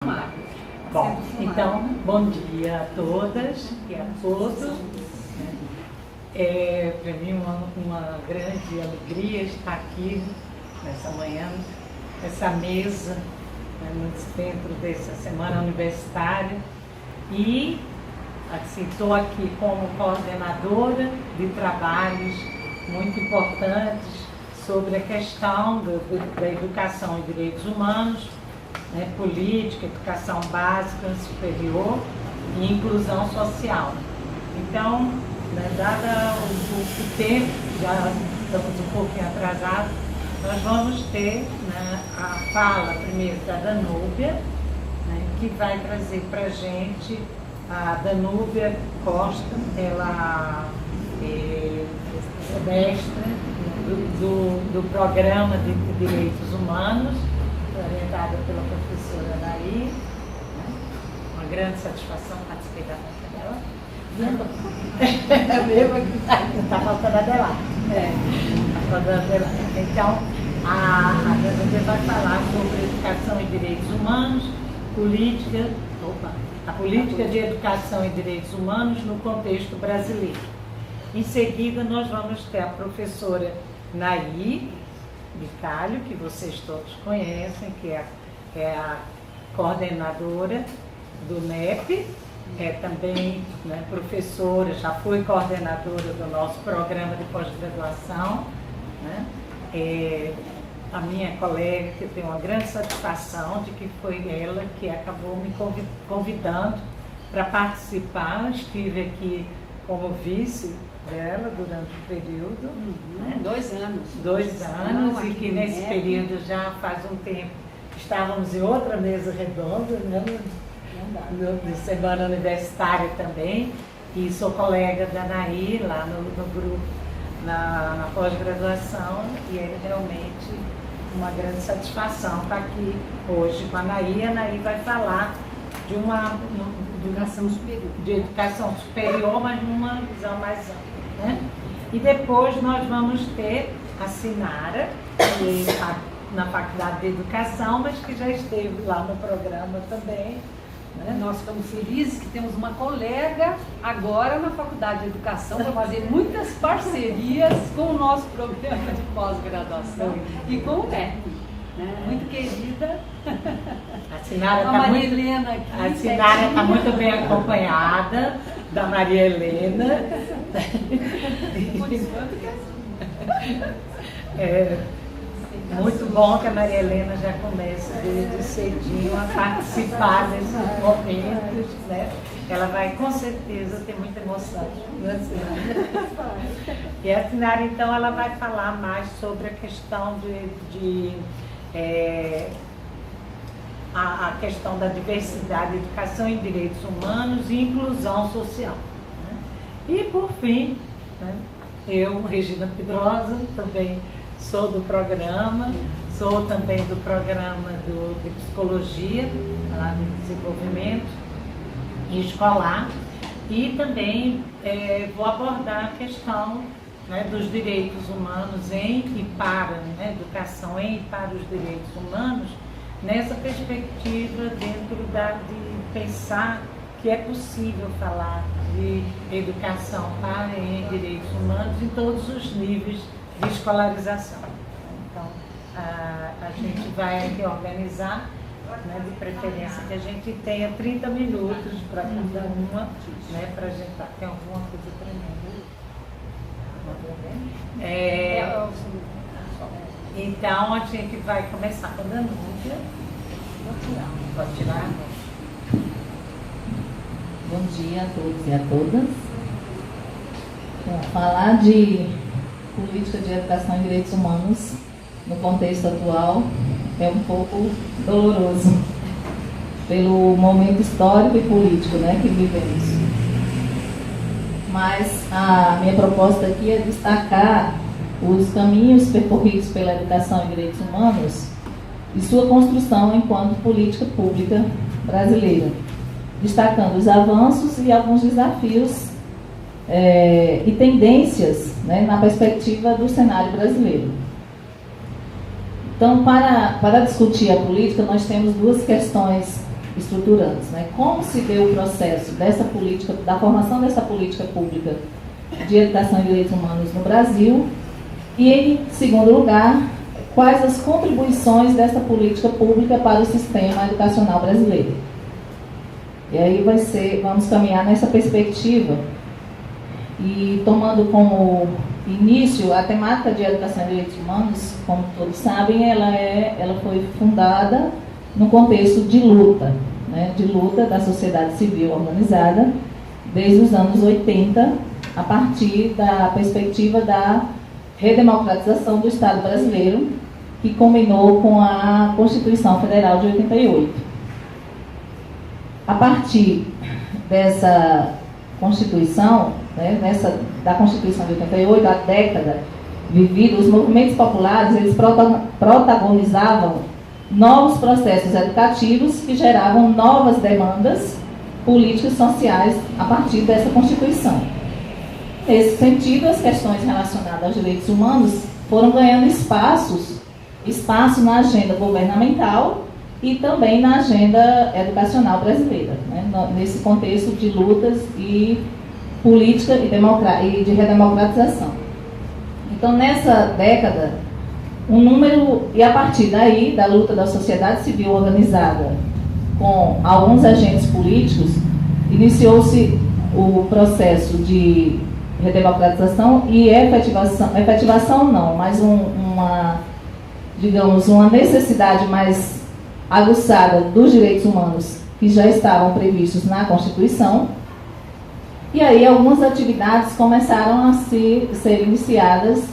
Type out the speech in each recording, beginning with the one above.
Bom, então, bom dia a todas e a todos. É para mim uma grande alegria estar aqui nessa manhã, nessa mesa, no centro dessa semana universitária. E assim, estou aqui como coordenadora de trabalhos muito importantes sobre a questão da educação e direitos humanos, política, educação básica, superior e inclusão social. Então, dado o tempo, já estamos um pouquinho atrasados, nós vamos ter a fala primeiro da Danúbia, que vai trazer para a gente a Danúbia Costa. Ela é mestra do Programa de Direitos Humanos, orientada pela professora Anaí. Uma grande satisfação participar da nossa dela. É mesmo que está faltando a dela. Então, a Danúbia vai falar sobre educação e direitos humanos, a política de educação e direitos humanos no contexto brasileiro. Em seguida, nós vamos ter a professora Naí Bicalho, que vocês todos conhecem, que é a coordenadora do NEP, é também professora, já foi coordenadora do nosso programa de pós-graduação. A minha colega, que eu tenho uma grande satisfação de que foi ela que acabou me convidando para participar. Estive aqui como vice dela durante o período. 2 anos. 2 anos, e que nesse período já faz um tempo estávamos em outra mesa redonda, de semana universitária também, e sou colega da Anaí lá no grupo, na pós-graduação, e é realmente uma grande satisfação estar aqui hoje com a Anaí. A Anaí vai falar de educação superior, mas numa visão mais ampla. E depois nós vamos ter a Sinara, que está na Faculdade de Educação, mas que já esteve lá no programa também. Nós ficamos felizes que temos uma colega agora na Faculdade de Educação para fazer muitas parcerias com o nosso programa de pós-graduação e com o NEP. Muito querida. A Sinara está muito bem acompanhada da Maria Helena. Muito bom que a Maria Helena já comece desde cedinho a participar desses momentos, Ela vai com certeza ter muita emoção, E a Sinara, então, ela vai falar mais sobre a questão a questão da diversidade, educação em direitos humanos e inclusão social. E, por fim, eu, Regina Pedrosa, também sou do programa, sou também do programa de psicologia, lá de desenvolvimento escolar, e também vou abordar a questão dos direitos humanos em e para, educação em e para os direitos humanos, nessa perspectiva de pensar que é possível falar de educação para e em direitos humanos em todos os níveis de escolarização. Então, a gente vai aqui organizar, de preferência que a gente tenha 30 minutos para cada uma, para a gente. Tem alguma coisa tremenda? Então, a gente vai começar com a Danúbia. Pode tirar? Bom dia a todos e a todas. Bom, falar de política de educação e direitos humanos no contexto atual é um pouco doloroso pelo momento histórico e político que vivemos. Mas a minha proposta aqui é destacar os caminhos percorridos pela educação e direitos humanos e sua construção enquanto política pública brasileira, destacando os avanços e alguns desafios e tendências na perspectiva do cenário brasileiro. Então, para discutir a política, nós temos duas questões estruturantes, né? Como se deu o processo dessa política, da formação dessa política pública de educação e direitos humanos no Brasil e, em segundo lugar, quais as contribuições dessa política pública para o sistema educacional brasileiro. E aí vamos caminhar nessa perspectiva e tomando como início a temática de educação e direitos humanos, como todos sabem, ela foi fundada no contexto de luta, né, de luta da sociedade civil organizada desde os anos 80, a partir da perspectiva da redemocratização do Estado brasileiro, que culminou com a Constituição Federal de 88. A partir dessa Constituição, né, da Constituição de 88, a década vivida, os movimentos populares, eles protagonizavam novos processos educativos que geravam novas demandas políticas e sociais a partir dessa Constituição. Nesse sentido, as questões relacionadas aos direitos humanos foram ganhando espaço na agenda governamental e também na agenda educacional brasileira, né, nesse contexto de lutas e política e de redemocratização. Então, nessa década, e a partir daí, da luta da sociedade civil organizada com alguns agentes políticos, iniciou-se o processo de redemocratização e efetivação não, mas uma necessidade mais aguçada dos direitos humanos que já estavam previstos na Constituição. E aí algumas atividades começaram a ser iniciadas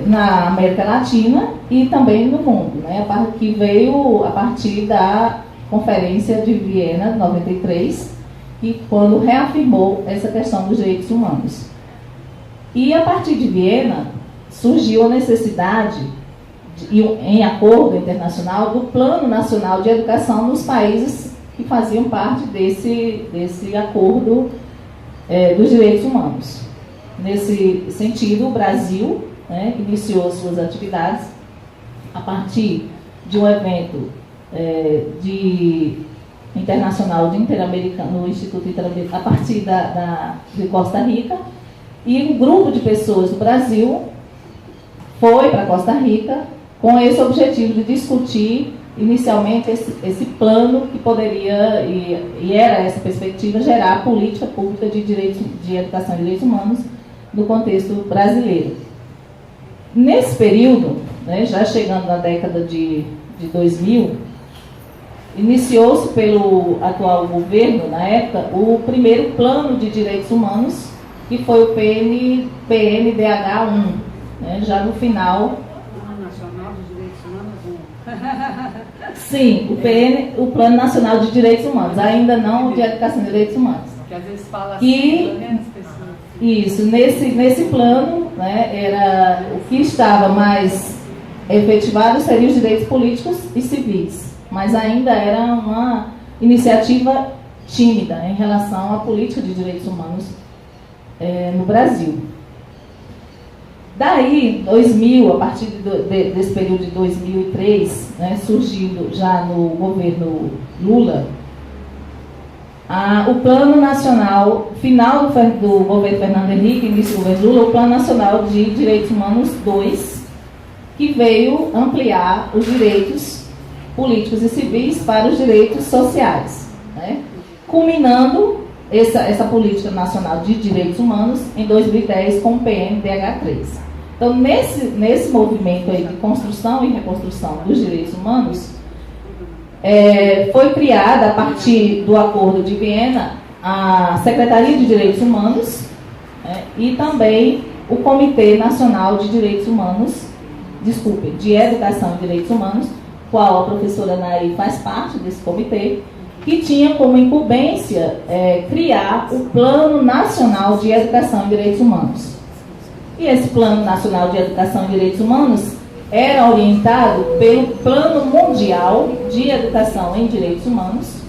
na América Latina e também no mundo, né, que veio a partir da Conferência de Viena, 93, e quando reafirmou essa questão dos direitos humanos. E a partir de Viena surgiu a necessidade, em acordo internacional, do Plano Nacional de Educação nos países que faziam parte desse acordo dos direitos humanos. Nesse sentido, o Brasil, né, iniciou suas atividades a partir de um evento internacional no Instituto Interamericano, a partir de Costa Rica, e um grupo de pessoas do Brasil foi para Costa Rica com esse objetivo de discutir inicialmente esse plano que poderia, e era essa perspectiva, gerar a política pública de educação e direitos humanos no contexto brasileiro. Nesse período, né, já chegando na década de 2000, iniciou-se pelo atual governo, na época, o primeiro plano de direitos humanos, que foi o PNDH-1, né, já no final. Nacional dos Direitos Humanos 1. Sim, o Plano Nacional de Direitos Humanos, ainda não de Educação e Direitos Humanos. Que às vezes fala assim, menos pessoas. Isso, nesse plano, né, era o que estava mais efetivado seriam os direitos políticos e civis, mas ainda era uma iniciativa tímida em relação à política de direitos humanos no Brasil. Daí, 2000, a partir desse período de 2003, né, surgindo já no governo Lula, o Plano Nacional, final do governo Fernando Henrique, início do governo Lula, o Plano Nacional de Direitos Humanos 2, que veio ampliar os direitos políticos e civis para os direitos sociais, né, culminando essa política nacional de direitos humanos em 2010 com o PNDH3. Então, nesse movimento aí de construção e reconstrução dos direitos humanos, foi criada, a partir do Acordo de Viena, a Secretaria de Direitos Humanos, e também o Comitê Nacional de Direitos Humanos, de Educação e Direitos Humanos, qual a professora Naí faz parte desse comitê, que tinha como incumbência criar o Plano Nacional de Educação e Direitos Humanos. E esse Plano Nacional de Educação e Direitos Humanos era orientado pelo Plano Mundial de Educação em Direitos Humanos,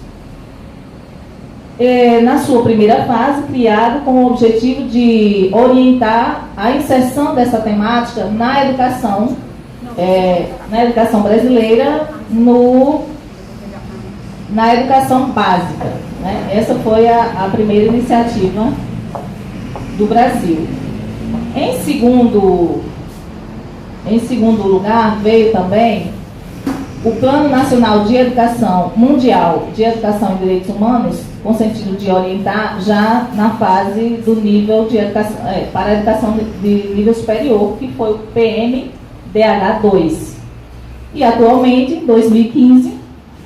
na sua primeira fase, criado com o objetivo de orientar a inserção dessa temática na educação brasileira na educação básica, né? Essa foi a primeira iniciativa do Brasil. Em segundo lugar, veio também o Plano Nacional de Educação Mundial de Educação e Direitos Humanos, com sentido de orientar já na fase do nível de educação, para a educação de nível superior, que foi o PMDH2. E atualmente, em 2015,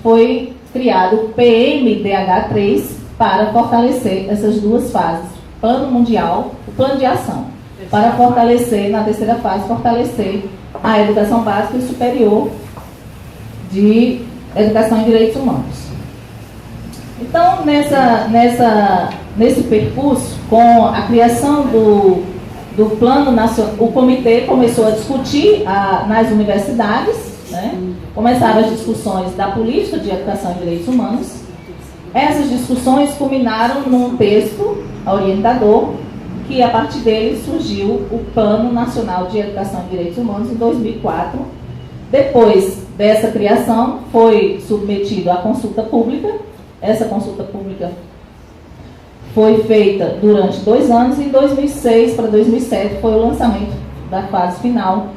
foi criado o PMDH3 para fortalecer essas duas fases, Plano Mundial, o Plano de Ação, para fortalecer, na terceira fase, fortalecer a educação básica e superior de educação e direitos humanos. Então, nesse percurso, com a criação do Plano Nacional, o comitê começou a discutir nas universidades, né? Começaram as discussões da política de educação e direitos humanos. Essas discussões culminaram num texto orientador, que a partir dele surgiu o Plano Nacional de Educação e Direitos Humanos em 2004. Depois dessa criação, foi submetido à consulta pública. Essa consulta pública foi feita durante 2 anos, e em 2006 para 2007 foi o lançamento da fase final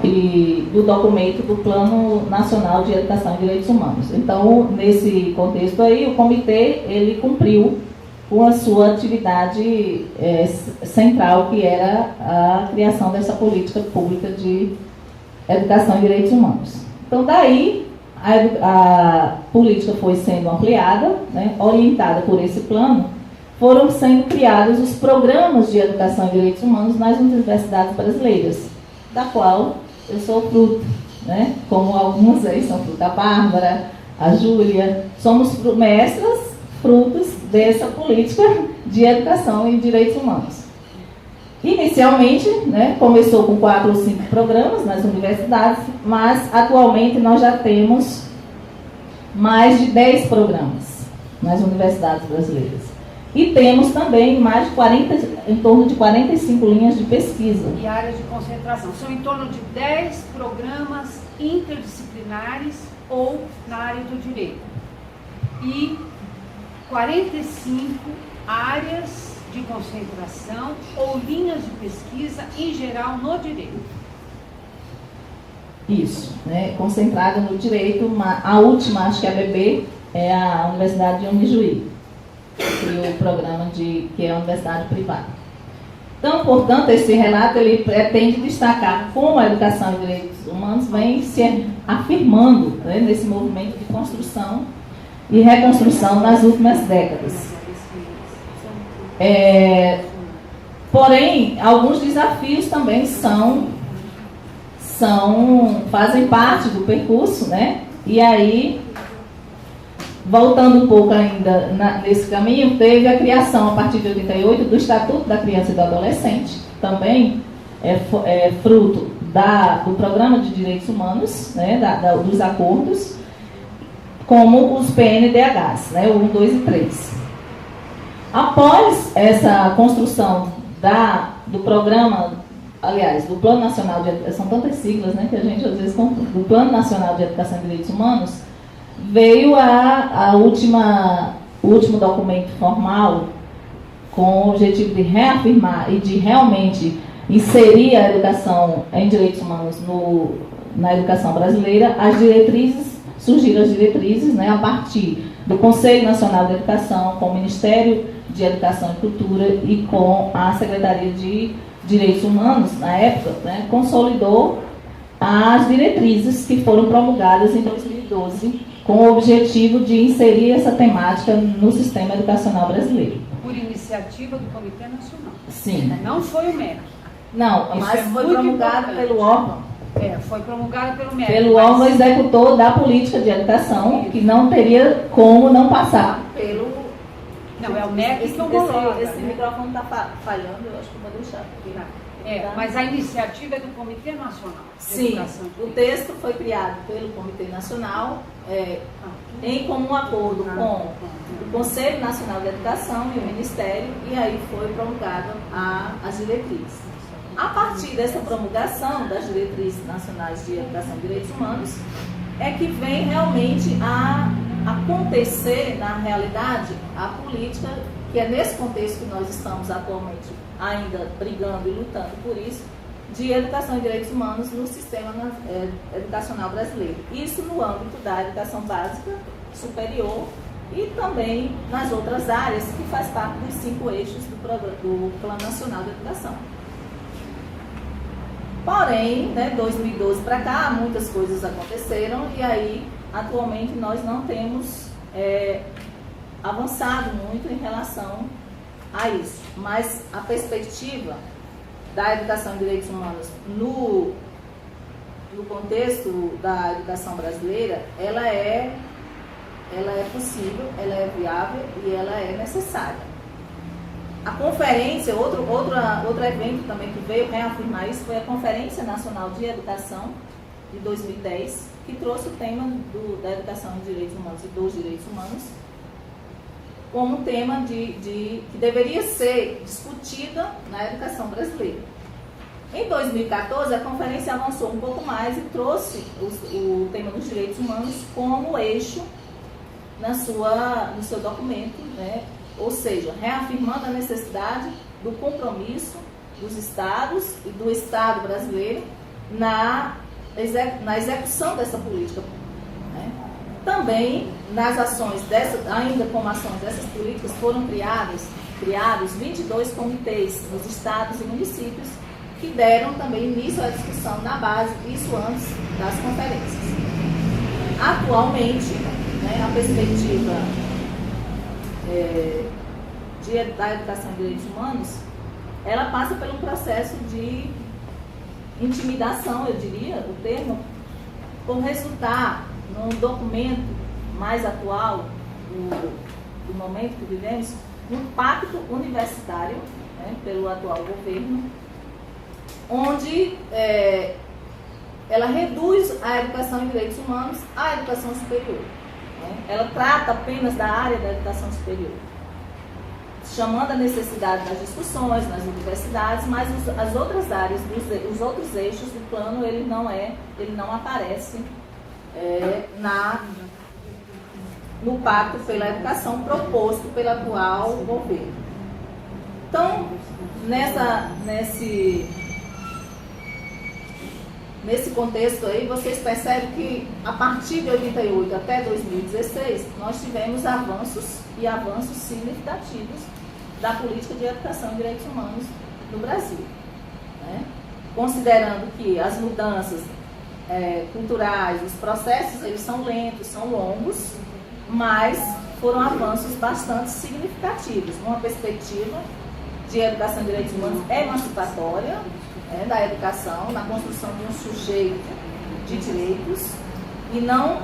do documento do Plano Nacional de Educação e Direitos Humanos. Então, nesse contexto aí, o comitê ele cumpriu com a sua atividade central, que era a criação dessa política pública de educação e direitos humanos. Então, daí, a política foi sendo ampliada, né, orientada por esse plano, foram sendo criados os programas de educação e direitos humanos nas universidades brasileiras, da qual eu sou fruto, né, como algumas aí são fruto, a Bárbara, a Júlia, somos mestras, frutos dessa política de educação e direitos humanos. Inicialmente, né, começou com 4 ou 5 programas nas universidades, mas atualmente nós já temos mais de 10 programas nas universidades brasileiras. E temos também mais de em torno de 45 linhas de pesquisa. E áreas de concentração. São em torno de 10 programas interdisciplinares ou na área do direito. E 45 áreas de concentração ou linhas de pesquisa em geral no direito. Isso, né? Concentrada no direito. A última, acho que é a BB, é a Universidade de Unijuí, e o programa que é a universidade privada. Então, portanto, esse relato ele pretende destacar como a educação e direitos humanos vem se afirmando, né, nesse movimento de construção e reconstrução nas últimas décadas. Porém, alguns desafios também fazem parte do percurso, né? E aí, voltando um pouco ainda nesse caminho, teve a criação, a partir de 88, do Estatuto da Criança e do Adolescente, também fruto do Programa de Direitos Humanos, né, dos acordos, como os PNDHs, né, o 1, 2 e 3. Após essa construção do programa, aliás, do Plano Nacional de Educação, são tantas siglas, né, que a gente às vezes confunde, do Plano Nacional de Educação e Direitos Humanos, veio o último documento formal com o objetivo de reafirmar e de realmente inserir a educação em direitos humanos na educação brasileira. Surgiram as diretrizes, né, a partir do Conselho Nacional de Educação, com o Ministério de Educação e Cultura e com a Secretaria de Direitos Humanos, na época, né, consolidou as diretrizes que foram promulgadas em 2012, com o objetivo de inserir essa temática no sistema educacional brasileiro. Por iniciativa do Comitê Nacional. Sim. Não foi o MEC. Não, mas foi promulgado pelo órgão. Foi promulgado pelo MEC. Pelo órgão executor da política de educação, que não teria como não passar pelo... Não, é o MEC que homologa. Esse microfone está falhando, eu acho que eu vou deixar aqui. Mas a iniciativa é do Comitê Nacional de Educação. Sim, o texto foi criado pelo Comitê Nacional em comum acordo com o Conselho Nacional de Educação e o Ministério, e aí foi promulgado as diretrizes. A partir dessa promulgação das diretrizes nacionais de educação e direitos humanos, é que vem realmente acontecer, na realidade, a política, que é nesse contexto que nós estamos atualmente ainda brigando e lutando por isso, de educação e direitos humanos no sistema educacional brasileiro. Isso no âmbito da educação básica, superior e também nas outras áreas que faz parte dos 5 eixos do Plano Nacional de Educação. Porém, 2012 para cá, muitas coisas aconteceram e aí, atualmente, nós não temos avançado muito em relação a isso. Mas a perspectiva da educação e direitos humanos no contexto da educação brasileira, ela é possível, ela é viável e ela é necessária. A conferência, outro evento também que veio reafirmar isso foi a Conferência Nacional de Educação de 2010, que trouxe o tema da educação e direitos humanos e dos direitos humanos como um tema que deveria ser discutida na educação brasileira. Em 2014, a conferência avançou um pouco mais e trouxe o tema dos direitos humanos como eixo no seu documento, ou seja, reafirmando a necessidade do compromisso dos estados e do Estado brasileiro na execução dessa política. Também, nas ações ainda como ações dessas políticas, foram criados 22 comitês nos estados e municípios que deram também início à discussão na base, isso antes das conferências. Atualmente, a perspectiva da educação e direitos humanos, ela passa por um processo de intimidação, eu diria, o termo, por resultar num documento mais atual do momento que vivemos, um pacto universitário, pelo atual governo, onde ela reduz a educação em direitos humanos à educação superior. Ela trata apenas da área da educação superior, chamando a necessidade das discussões nas universidades, mas as outras áreas, os outros eixos do plano, ele não aparece no pacto pela educação proposto pelo atual governo. Então, nesse contexto aí, vocês percebem que a partir de 88 até 2016, nós tivemos avanços e avanços significativos da política de educação e direitos humanos no Brasil. Considerando que as mudanças culturais, os processos, eles são lentos, são longos, mas foram avanços bastante significativos, numa perspectiva de educação e direitos humanos emancipatória, da educação, na construção de um sujeito de direitos, e não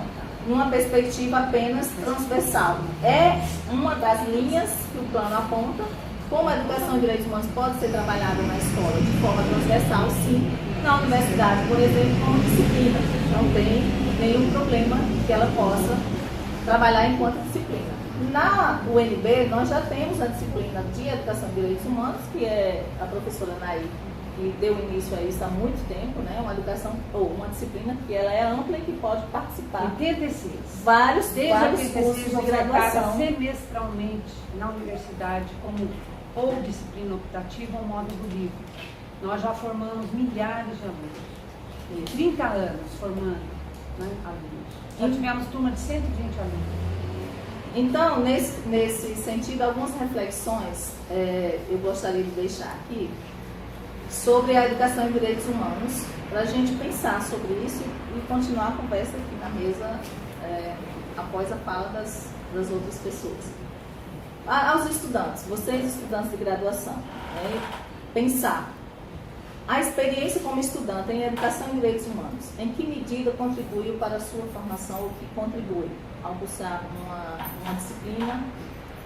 numa perspectiva apenas transversal. É uma das linhas que o plano aponta, como a educação e direitos humanos pode ser trabalhada na escola de forma transversal, sim. Na universidade, por exemplo, como disciplina. Não tem nenhum problema que ela possa trabalhar enquanto disciplina. Na UNB, nós já temos a disciplina de educação e direitos humanos, que é a professora Naí, que deu início a isso há muito tempo, uma uma disciplina que ela é ampla e que pode participar. 86. Vários Desde cursos de graduação. Semestralmente na universidade como ou disciplina optativa ou módulo livre. Nós já formamos milhares de alunos. 30 anos formando alunos. Já tivemos turma de 120 alunos. Então, nesse sentido, algumas reflexões eu gostaria de deixar aqui sobre a educação e direitos humanos, para a gente pensar sobre isso e continuar a conversa aqui na mesa após a fala das outras pessoas. Aos estudantes, vocês estudantes de graduação, pensar a experiência como estudante em educação e direitos humanos, em que medida contribuiu para a sua formação ou que contribui ao cursar uma disciplina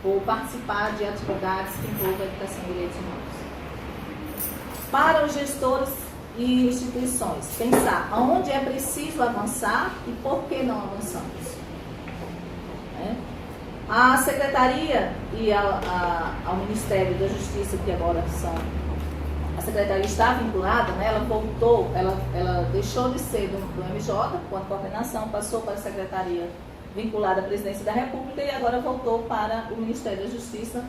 ou participar de atividades que envolvam a educação e direitos humanos. Para os gestores e instituições, pensar aonde é preciso avançar e por que não avançamos. A Secretaria e ao Ministério da Justiça, que agora a Secretaria está vinculada, ela voltou, ela deixou de ser do MJ, com a coordenação, passou para a Secretaria vinculada à presidência da República e agora voltou para o Ministério da Justiça,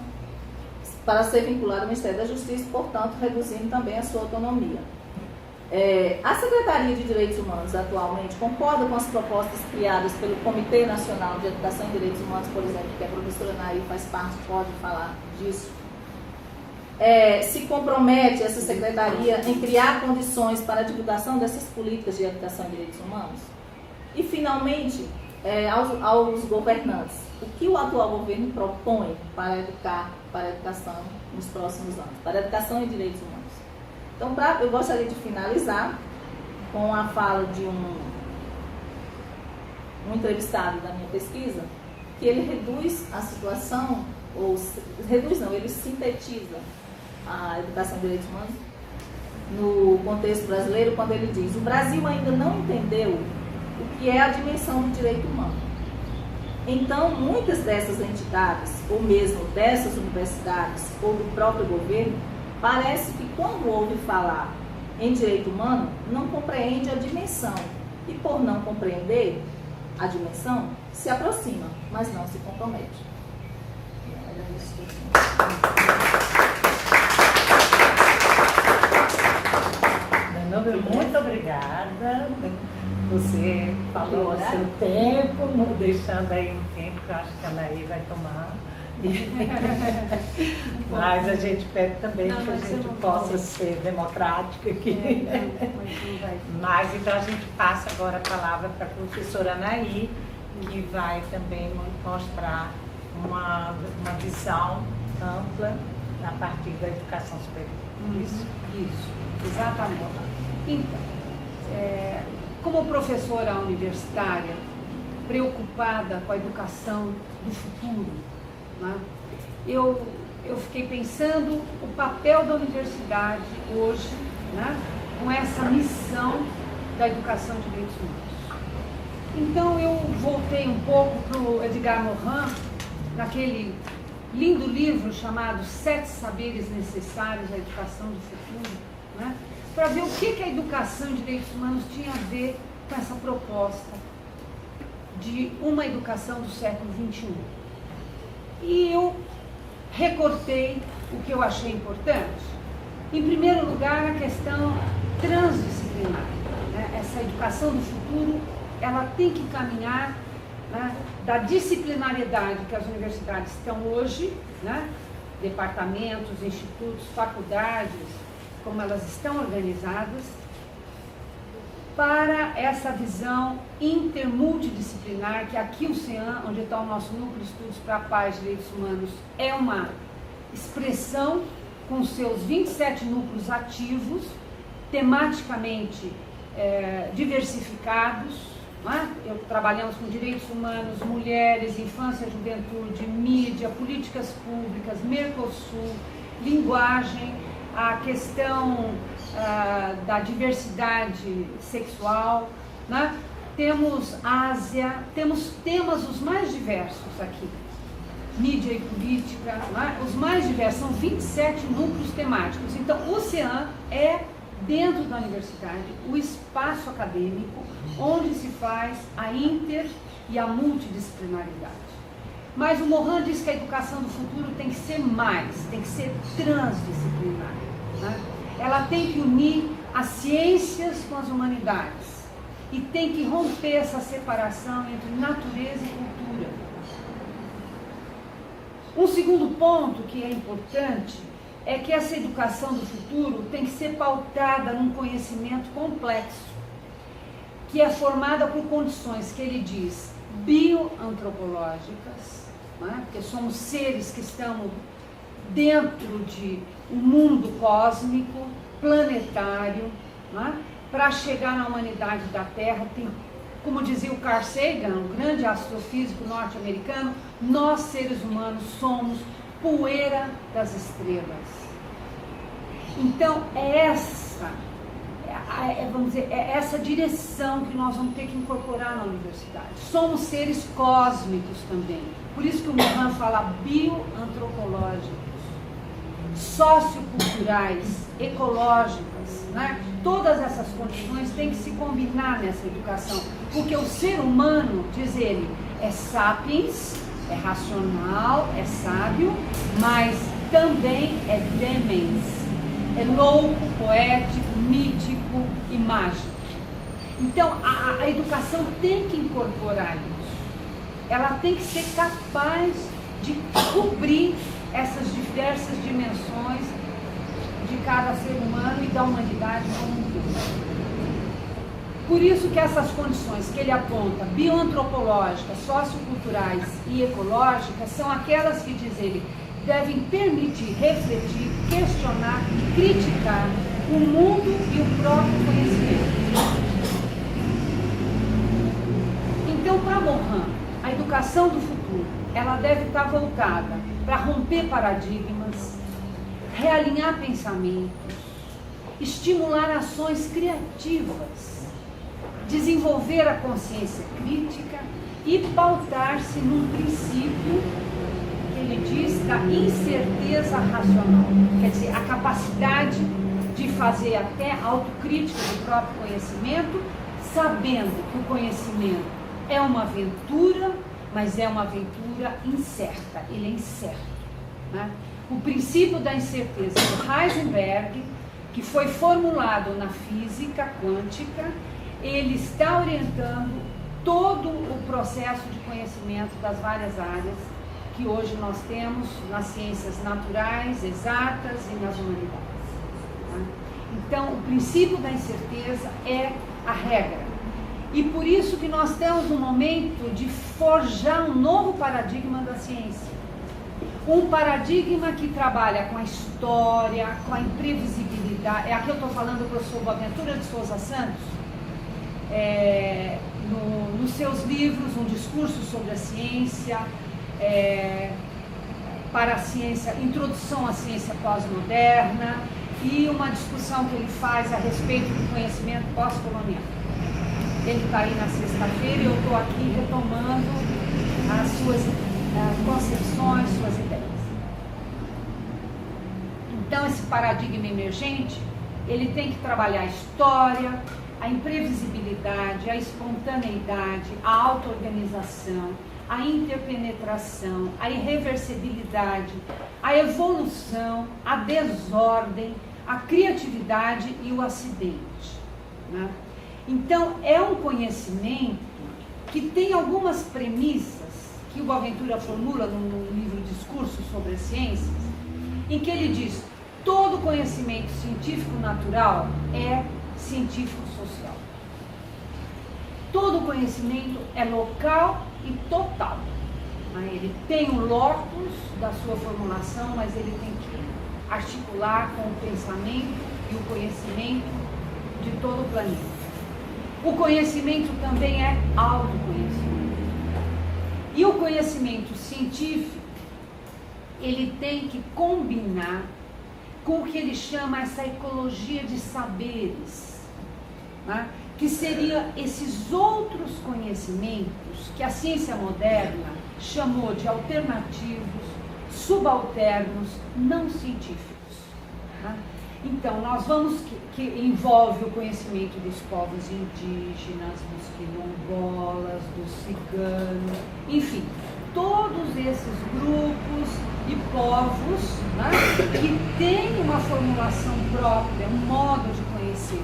para ser vinculado ao Ministério da Justiça, portanto, reduzindo também a sua autonomia. A Secretaria de Direitos Humanos, atualmente, concorda com as propostas criadas pelo Comitê Nacional de Educação e Direitos Humanos, por exemplo, que a professora Naí faz parte, pode falar disso. Se compromete essa Secretaria em criar condições para a divulgação dessas políticas de educação e direitos humanos? E, finalmente, aos governantes, o que o atual governo propõe para a educação nos próximos anos, para a educação e direitos humanos? Então, eu gostaria de finalizar com a fala de um entrevistado da minha pesquisa, que ele reduz a situação, ele sintetiza a educação e direitos humanos no contexto brasileiro, quando ele diz: o Brasil ainda não entendeu o que é a dimensão do direito humano. Então, muitas dessas entidades, ou mesmo dessas universidades, ou do próprio governo, parece que quando ouve falar em direito humano, não compreende a dimensão. E por não compreender a dimensão, se aproxima, mas não se compromete. Muito obrigada. Você falou o seu tempo, não deixando aí um tempo que eu acho que a Naí vai tomar. Mas a gente pede também que a gente possa ser democrática aqui. Mas então a gente passa agora a palavra para a professora Naí, que vai também mostrar uma visão ampla a partir da educação superior. Isso, exatamente. Então, como professora universitária, preocupada com a educação do futuro, né, eu fiquei pensando o papel da universidade hoje, né, com essa missão da educação de direitos humanos. Então eu voltei um pouco para o Edgar Morin, naquele lindo livro chamado 7 Saberes Necessários à Educação do Futuro, né, para ver o que a educação de direitos humanos tinha a ver com essa proposta de uma educação do século XXI. E eu recortei o que eu achei importante. Em primeiro lugar, a questão transdisciplinar, né? Essa educação do futuro, ela tem que caminhar, né, da disciplinariedade que as universidades estão hoje, né, departamentos, institutos, faculdades, como elas estão organizadas, para essa visão intermultidisciplinar, que aqui o CEAM, onde está o nosso Núcleo de Estudos para a Paz e Direitos Humanos, é uma expressão com seus 27 núcleos ativos, tematicamente diversificados, né? Trabalhamos com direitos humanos, mulheres, infância e juventude, mídia, políticas públicas, Mercosul, linguagem, a questão da diversidade sexual, né? Temos Ásia, temos temas os mais diversos aqui, mídia e política, né? Os mais diversos, são 27 núcleos temáticos. Então, o CEAM é, dentro da universidade, o espaço acadêmico onde se faz a inter e a multidisciplinaridade. Mas o Morin diz que a educação do futuro tem que ser mais, tem que ser transdisciplinar, né? Ela tem que unir as ciências com as humanidades e tem que romper essa separação entre natureza e cultura. Um segundo ponto que é importante é que essa educação do futuro tem que ser pautada num conhecimento complexo, que é formada por condições que ele diz bioantropológicas, né? Porque somos seres que estamos dentro de um mundo cósmico, planetário, né? Para chegar na humanidade da Terra, tem, como dizia o Carl Sagan, um grande astrofísico norte-americano, nós seres humanos somos poeira das estrelas. Então vamos dizer, é essa direção que nós vamos ter que incorporar na universidade. Somos seres cósmicos também. Por isso que o Morin fala bioantropológicos, socioculturais, ecológicas, né? Todas essas condições têm que se combinar nessa educação, porque o ser humano, diz ele, é sapiens, é racional, é sábio, mas também é demens, é louco, poético, mítico e mágico. Então, a educação tem que incorporar isso. Ela tem que ser capaz de cobrir essas diversas dimensões de cada ser humano e da humanidade como um todo. Por isso que essas condições que ele aponta, bioantropológicas, socioculturais e ecológicas, são aquelas que, diz ele, devem permitir refletir, questionar e criticar o mundo e o próprio conhecimento. Então, para Morin, a educação do futuro, ela deve estar voltada para romper paradigmas, realinhar pensamentos, estimular ações criativas, desenvolver a consciência crítica e pautar-se num princípio que ele diz da incerteza racional, quer dizer, a capacidade de fazer até autocrítica do próprio conhecimento, sabendo que o conhecimento é uma aventura, mas é uma aventura incerta, ele é incerto, né? O princípio da incerteza do Heisenberg, que foi formulado na física quântica, ele está orientando todo o processo de conhecimento das várias áreas que hoje nós temos nas ciências naturais, exatas e nas humanidades, né? Então, o princípio da incerteza é a regra. E por isso que nós temos um momento de forjar um novo paradigma da ciência. Um paradigma que trabalha com a história, com a imprevisibilidade. Aqui eu estou falando do professor Boaventura de Souza Santos, nos seus livros, um discurso sobre a ciência, para a ciência, introdução à ciência pós-moderna, e uma discussão que ele faz a respeito do conhecimento pós-colonial. Ele está aí na sexta-feira e eu estou aqui retomando as suas concepções, suas ideias. Então, esse paradigma emergente, ele tem que trabalhar a história, a imprevisibilidade, a espontaneidade, a auto-organização, a interpenetração, a irreversibilidade, a evolução, a desordem, a criatividade e o acidente, né? Então, é um conhecimento que tem algumas premissas que o Boaventura formula no livro Discurso sobre as Ciências, em que ele diz: todo conhecimento científico natural é científico social. Todo conhecimento é local e total. Ele tem o locus da sua formulação, mas ele tem que articular com o pensamento e o conhecimento de todo o planeta. O conhecimento também é autoconhecimento. E o conhecimento científico, ele tem que combinar com o que ele chama essa ecologia de saberes, né? Que seriam esses outros conhecimentos que a ciência moderna chamou de alternativos, subalternos, não científicos, né? Então, nós vamos, que envolve o conhecimento dos povos indígenas, dos quilombolas, dos ciganos, enfim, todos esses grupos e povos, né, que têm uma formulação própria, um modo de conhecer,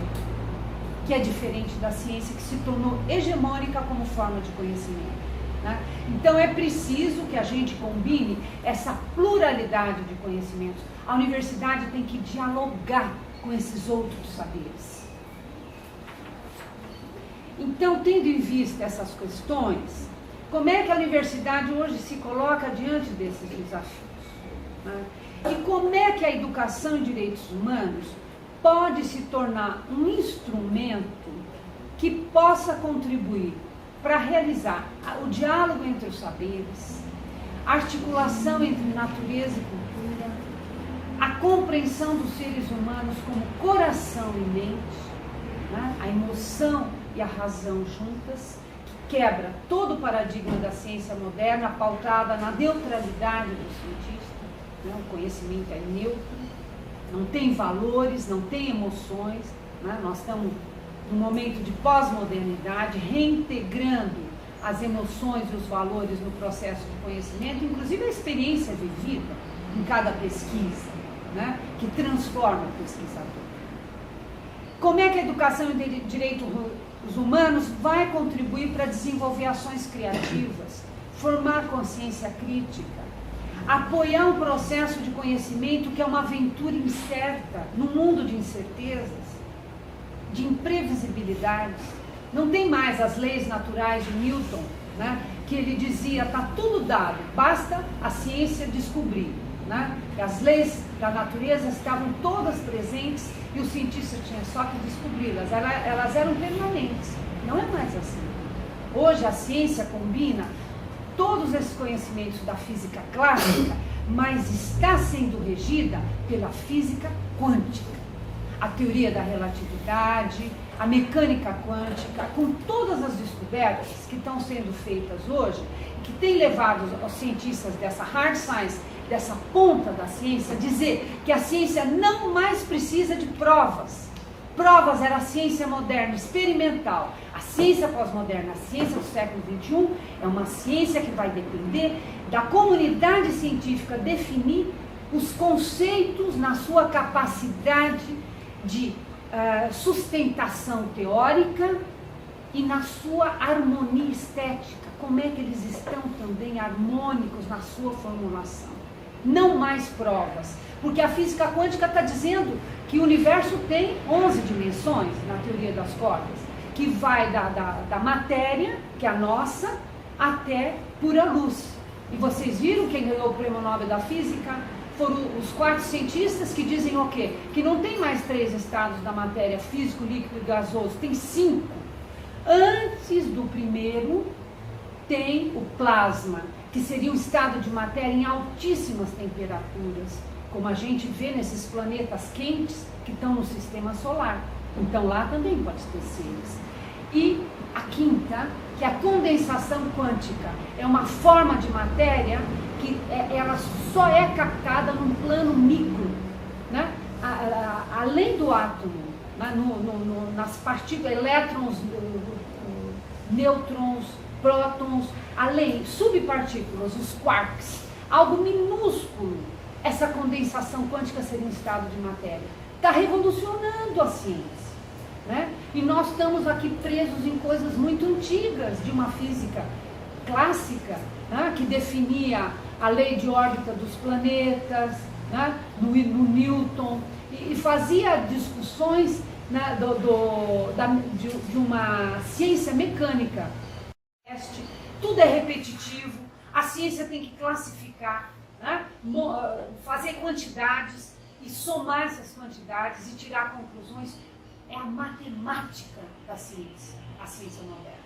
que é diferente da ciência, que se tornou hegemônica como forma de conhecimento, né? Então é preciso que a gente combine essa pluralidade de conhecimentos. A universidade tem que dialogar com esses outros saberes. Então, tendo em vista essas questões, como é que a universidade hoje se coloca diante desses desafios, né? E como é que a educação em direitos humanos pode se tornar um instrumento que possa contribuir para realizar o diálogo entre os saberes, a articulação entre natureza e cultura, a compreensão dos seres humanos como coração e mente, né? A emoção e a razão juntas, que quebra todo o paradigma da ciência moderna pautada na neutralidade do cientista, né? O conhecimento é neutro, não tem valores, não tem emoções, né? Nós estamos num momento de pós-modernidade, reintegrando as emoções e os valores no processo de conhecimento, inclusive a experiência vivida em cada pesquisa, né, que transforma o pesquisador. Como é que a educação em direitos humanos vai contribuir para desenvolver ações criativas, formar consciência crítica, apoiar um processo de conhecimento que é uma aventura incerta, num mundo de incertezas, de imprevisibilidades? Não tem mais as leis naturais de Newton, né, que ele dizia, está tudo dado, basta a ciência descobrir. Né? As leis da natureza estavam todas presentes e os cientistas tinham só que descobri-las, elas eram permanentes. Não é mais assim. Hoje a ciência combina todos esses conhecimentos da física clássica, mas está sendo regida pela física quântica. A teoria da relatividade, a mecânica quântica, com todas as descobertas que estão sendo feitas hoje, que tem levado os cientistas dessa hard science, dessa ponta da ciência, a dizer que a ciência não mais precisa de provas. Provas era a ciência moderna, experimental. A ciência pós-moderna, a ciência do século XXI, é uma ciência que vai depender da comunidade científica definir os conceitos na sua capacidade de sustentação teórica e na sua harmonia estética. Como é que eles estão também harmônicos na sua formulação? Não mais provas, porque a física quântica está dizendo que o universo tem 11 dimensões, na teoria das cordas, que vai da matéria, que é a nossa, até pura luz. E vocês viram quem ganhou o prêmio Nobel da Física? Foram os 4 cientistas que dizem o quê? Que não tem mais 3 estados da matéria, físico, líquido e gasoso, tem 5. Antes do primeiro, tem o plasma, que seria um estado de matéria em altíssimas temperaturas, como a gente vê nesses planetas quentes que estão no sistema solar. Então lá também pode ter seres. E a quinta, que é a condensação quântica, é uma forma de matéria que ela só é captada num plano micro, né? Além do átomo, né? Nas partículas, elétrons, nêutrons, prótons, além, subpartículas, os quarks, algo minúsculo. Essa condensação quântica seria um estado de matéria. Está revolucionando a ciência, né? E nós estamos aqui presos em coisas muito antigas de uma física clássica, né? Que definia a lei de órbita dos planetas, né? no Newton, e fazia discussões, né? de uma ciência mecânica. Tudo é repetitivo, a ciência tem que classificar, né? Fazer quantidades e somar essas quantidades e tirar conclusões. É a matemática da ciência, a ciência moderna.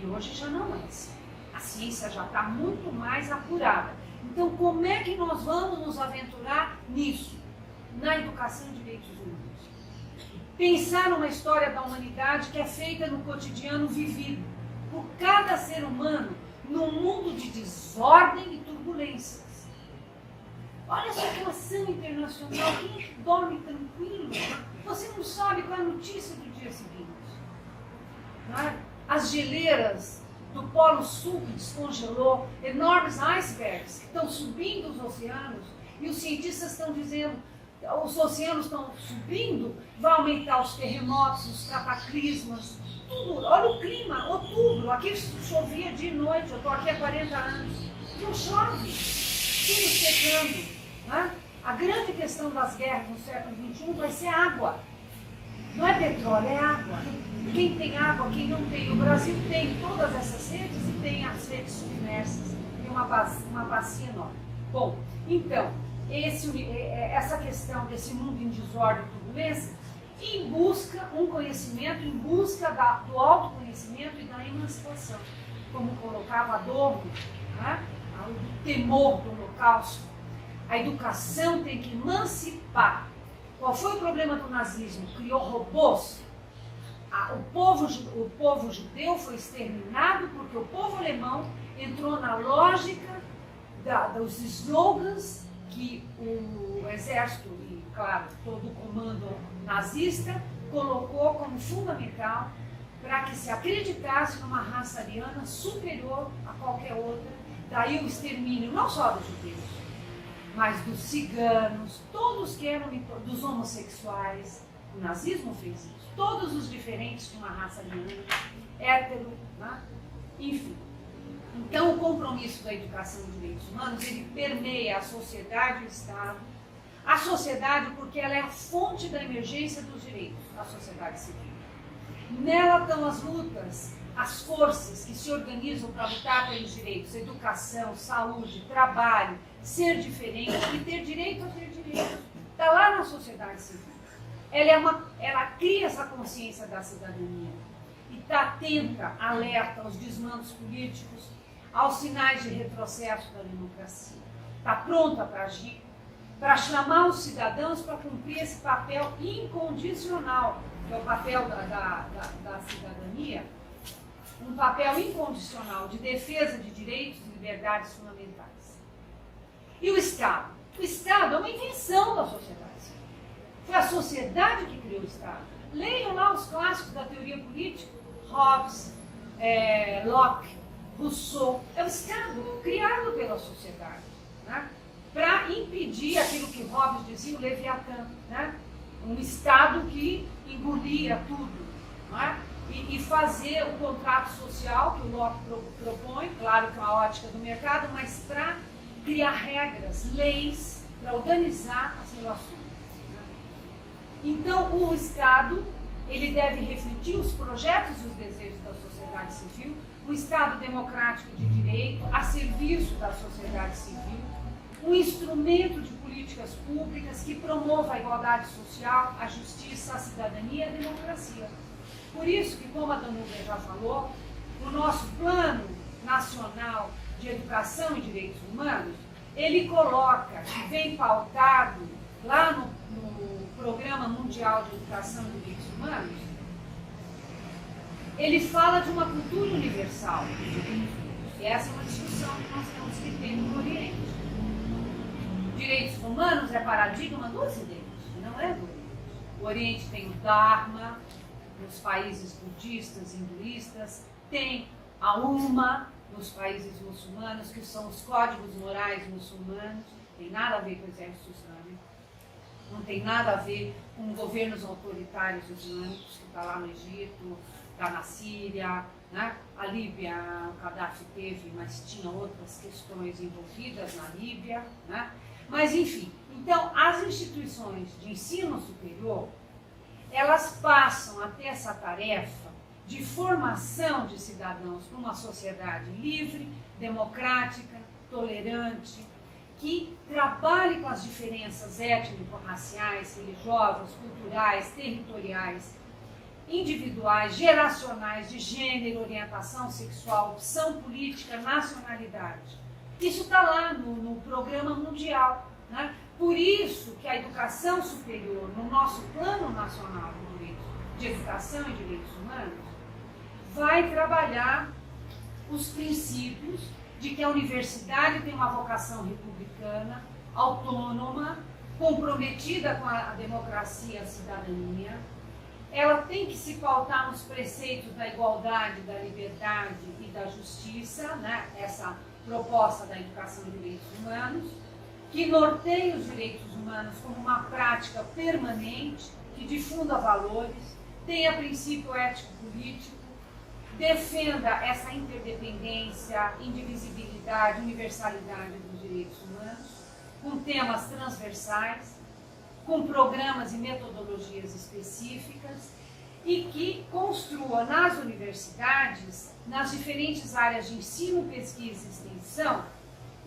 E hoje já não é assim. A ciência já está muito mais apurada. Então, como é que nós vamos nos aventurar nisso? Na educação de direitos humanos. Pensar numa história da humanidade que é feita no cotidiano vivido por cada ser humano num mundo de desordem e turbulências. Olha essa situação internacional, quem dorme tranquilo? Você não sabe qual é a notícia do dia seguinte. Não é? As geleiras do Polo Sul que descongelou, enormes icebergs que estão subindo os oceanos, e os cientistas estão dizendo os oceanos estão subindo, vai aumentar os terremotos, os cataclismas, tudo. Olha o clima, outubro, aqui chovia dia e noite, eu estou aqui há 40 anos, não chove, tudo secando. Né? A grande questão das guerras no século XXI vai ser água. Não é petróleo, é água. Quem tem água, quem não tem. O Brasil tem todas essas redes e tem as redes submersas. Tem uma bacia enorme. Bom, então, essa questão desse mundo em desordem e turbulência, em busca um conhecimento, em busca do autoconhecimento e da emancipação. Como colocava Adorno, né? O temor do holocausto. A educação tem que emancipar. Qual foi o problema do nazismo? Criou robôs. O povo judeu foi exterminado porque o povo alemão entrou na lógica dos slogans que o exército e, claro, todo o comando nazista colocou como fundamental para que se acreditasse numa raça ariana superior a qualquer outra, daí o extermínio não só dos judeus, mas dos ciganos, todos que eram dos homossexuais. O nazismo fez isso. Todos os diferentes de uma raça ariana, hétero, né? Enfim. Então, o compromisso da educação de direitos humanos, ele permeia a sociedade e o Estado. A sociedade, porque ela é a fonte da emergência dos direitos, a sociedade civil. Nela estão as lutas, as forças que se organizam para lutar pelos direitos, educação, saúde, trabalho, ser diferente e ter direito a ter direito. Está lá na sociedade civil. Ela cria essa consciência da cidadania e está atenta, alerta aos desmandos políticos, aos sinais de retrocesso da democracia. Está pronta para agir, para chamar os cidadãos para cumprir esse papel incondicional, que é o papel da cidadania, um papel incondicional de defesa de direitos e liberdades fundamentais. E o Estado? O Estado é uma invenção da sociedade. Foi a sociedade que criou o Estado. Leiam lá os clássicos da teoria política, Hobbes, Locke, Rousseau. É o Estado criado pela sociedade, né? Para impedir aquilo que Hobbes dizia, o Leviatã, né? Um Estado que engolia tudo, não é? E fazer o contrato social que o Locke propõe, claro que é uma ótica do mercado, mas para criar regras, leis, para organizar as relações. Então, o Estado, ele deve refletir os projetos e os desejos da sociedade civil, o Estado democrático de direito, a serviço da sociedade civil, um instrumento de políticas públicas que promova a igualdade social, a justiça, a cidadania e a democracia. Por isso que, como a Danúbia já falou, o nosso Plano Nacional de Educação e Direitos Humanos, ele coloca, que vem pautado lá no Programa Mundial de Educação e Direitos Humanos, ele fala de uma cultura universal. E essa é uma discussão que nós temos que ter no Oriente. Direitos humanos é paradigma do Ocidente, não é do Oriente. O Oriente tem o Dharma, nos países budistas, hinduístas, tem a Uma, nos países muçulmanos, que são os códigos morais muçulmanos, tem nada a ver com o exército islâmico. Não tem nada a ver com governos autoritários islâmicos, que está lá no Egito, está na Síria, né? A Líbia, o Gaddafi teve, mas tinha outras questões envolvidas na Líbia, né? Mas, enfim, então, as instituições de ensino superior, elas passam a ter essa tarefa de formação de cidadãos para uma sociedade livre, democrática, tolerante, que trabalhe com as diferenças étnico-raciais, religiosas, culturais, territoriais, individuais, geracionais, de gênero, orientação sexual, opção política, nacionalidade. Isso está lá no Programa Mundial, né? Por isso que a educação superior, no nosso Plano Nacional de Educação e Direitos Humanos, vai trabalhar os princípios de que a universidade tem uma vocação republicana, autônoma, comprometida com a democracia e a cidadania. Ela tem que se pautar nos preceitos da igualdade, da liberdade e da justiça, né? Essa proposta da educação de direitos humanos, que norteia os direitos humanos como uma prática permanente, que difunda valores, tenha princípio ético-político, defenda essa interdependência, indivisibilidade, universalidade dos direitos humanos, com temas transversais, com programas e metodologias específicas, e que construa nas universidades, nas diferentes áreas de ensino, pesquisa e extensão,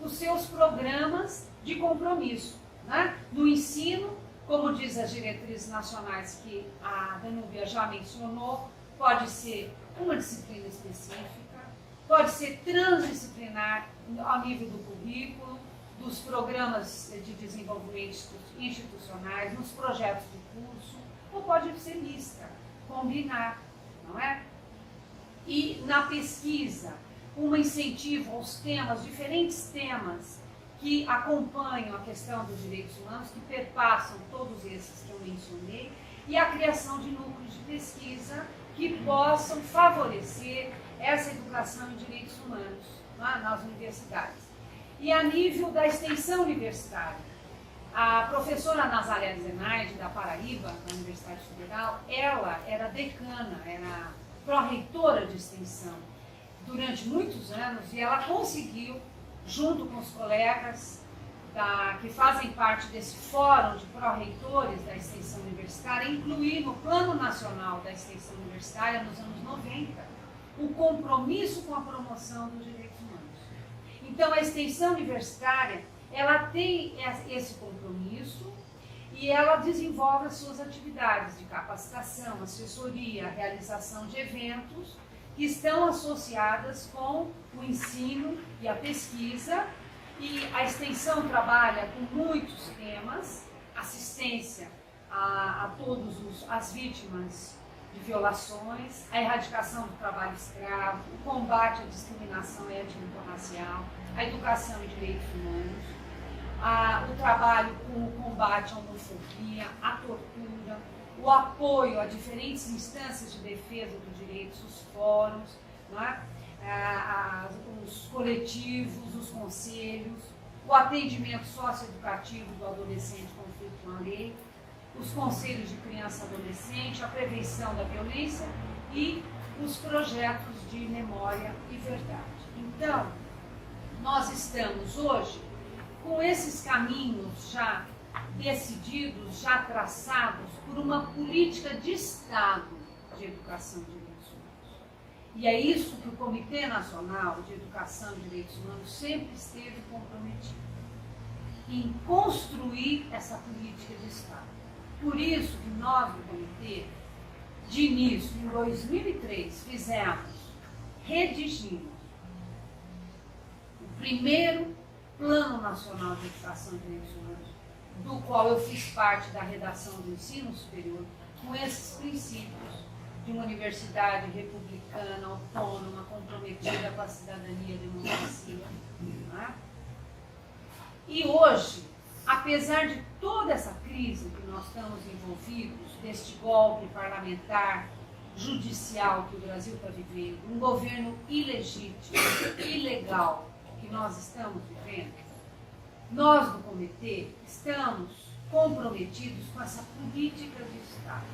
os seus programas de compromisso, né? No ensino, como diz as diretrizes nacionais que a Danúbia já mencionou, pode ser uma disciplina específica, pode ser transdisciplinar ao nível do currículo, dos programas de desenvolvimento institucionais, nos projetos de curso, ou pode ser mista, combinar, não é? E na pesquisa, um incentivo aos temas, diferentes temas que acompanham a questão dos direitos humanos, que perpassam todos esses que eu mencionei, e a criação de núcleos de pesquisa que possam favorecer essa educação em direitos humanos nas universidades. E a nível da extensão universitária, a professora Nazaré Zenaide, da Paraíba, da Universidade Federal, ela era decana, era pró-reitora de extensão durante muitos anos, e ela conseguiu, junto com os colegas que fazem parte desse fórum de pró-reitores da extensão universitária, incluir no Plano Nacional da Extensão Universitária, nos anos 90, o compromisso com a promoção dos direitos humanos. Então, a extensão universitária, ela tem esse compromisso e ela desenvolve as suas atividades de capacitação, assessoria, realização de eventos que estão associadas com o ensino e a pesquisa. E a extensão trabalha com muitos temas: assistência a todas as vítimas de violações, a erradicação do trabalho escravo, o combate à discriminação étnico-racial, a educação em direitos humanos, o trabalho com o combate à homofobia, à tortura, o apoio a diferentes instâncias de defesa dos direitos, os fóruns, os coletivos, os conselhos, o atendimento socioeducativo do adolescente com conflito com a lei, os conselhos de criança e adolescente, a prevenção da violência e os projetos de memória e verdade. Então, nós estamos hoje com esses caminhos já decididos, já traçados por uma política de Estado de educação de direitos humanos. E é isso que o Comitê Nacional de Educação e Direitos Humanos sempre esteve comprometido, em construir essa política de Estado. Por isso que nós, do Comitê, de início, em 2003, redigimos o primeiro Plano Nacional de Educação e Direitos Humanos, do qual eu fiz parte da redação do ensino superior, com esses princípios de uma universidade republicana, autônoma, comprometida com a cidadania e a democracia. E hoje, apesar de toda essa crise que nós estamos envolvidos, deste golpe parlamentar, judicial que o Brasil está vivendo, um governo ilegítimo, ilegal que nós estamos vivendo, nós do Comitê estamos comprometidos com essa política de Estado.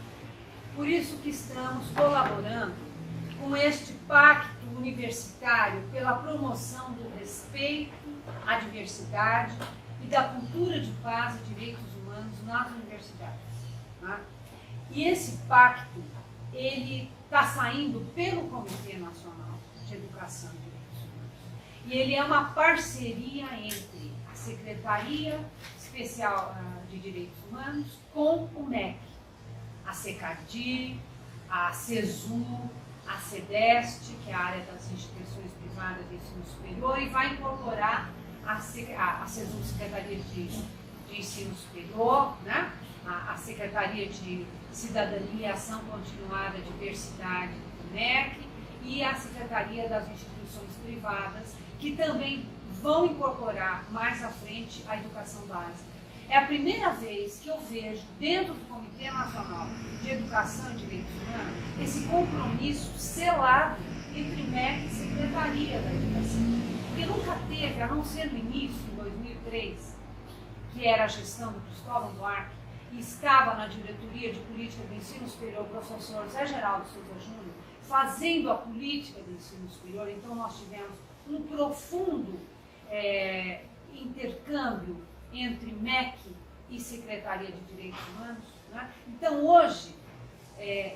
Por isso que estamos colaborando com este pacto universitário pela promoção do respeito à diversidade e da cultura de paz e direitos humanos nas universidades. E esse pacto, ele está saindo pelo Comitê Nacional de Educação e Direitos Humanos. E ele é uma parceria entre a Secretaria Especial de Direitos Humanos com o MEC, a SECADI, a CESU, a CEDEST, que é a área das instituições privadas de ensino superior, e vai incorporar a CESU, Secretaria de Ensino Superior, né? A Secretaria de Cidadania e Ação Continuada, Diversidade do MEC, e a Secretaria das Instituições Privadas, que também vão incorporar mais à frente a educação básica. É a primeira vez que eu vejo, dentro do Comitê Nacional de Educação e Direitos Humanos, esse compromisso selado entre MEC e Secretaria da Educação. Porque nunca teve, a não ser no início, em 2003, que era a gestão do Cristóvão Buarque, e estava na diretoria de política do ensino superior o professor Zé Geraldo Souza Júnior, fazendo a política do ensino superior. Então nós tivemos um profundo intercâmbio entre MEC e Secretaria de Direitos Humanos. Né? Então hoje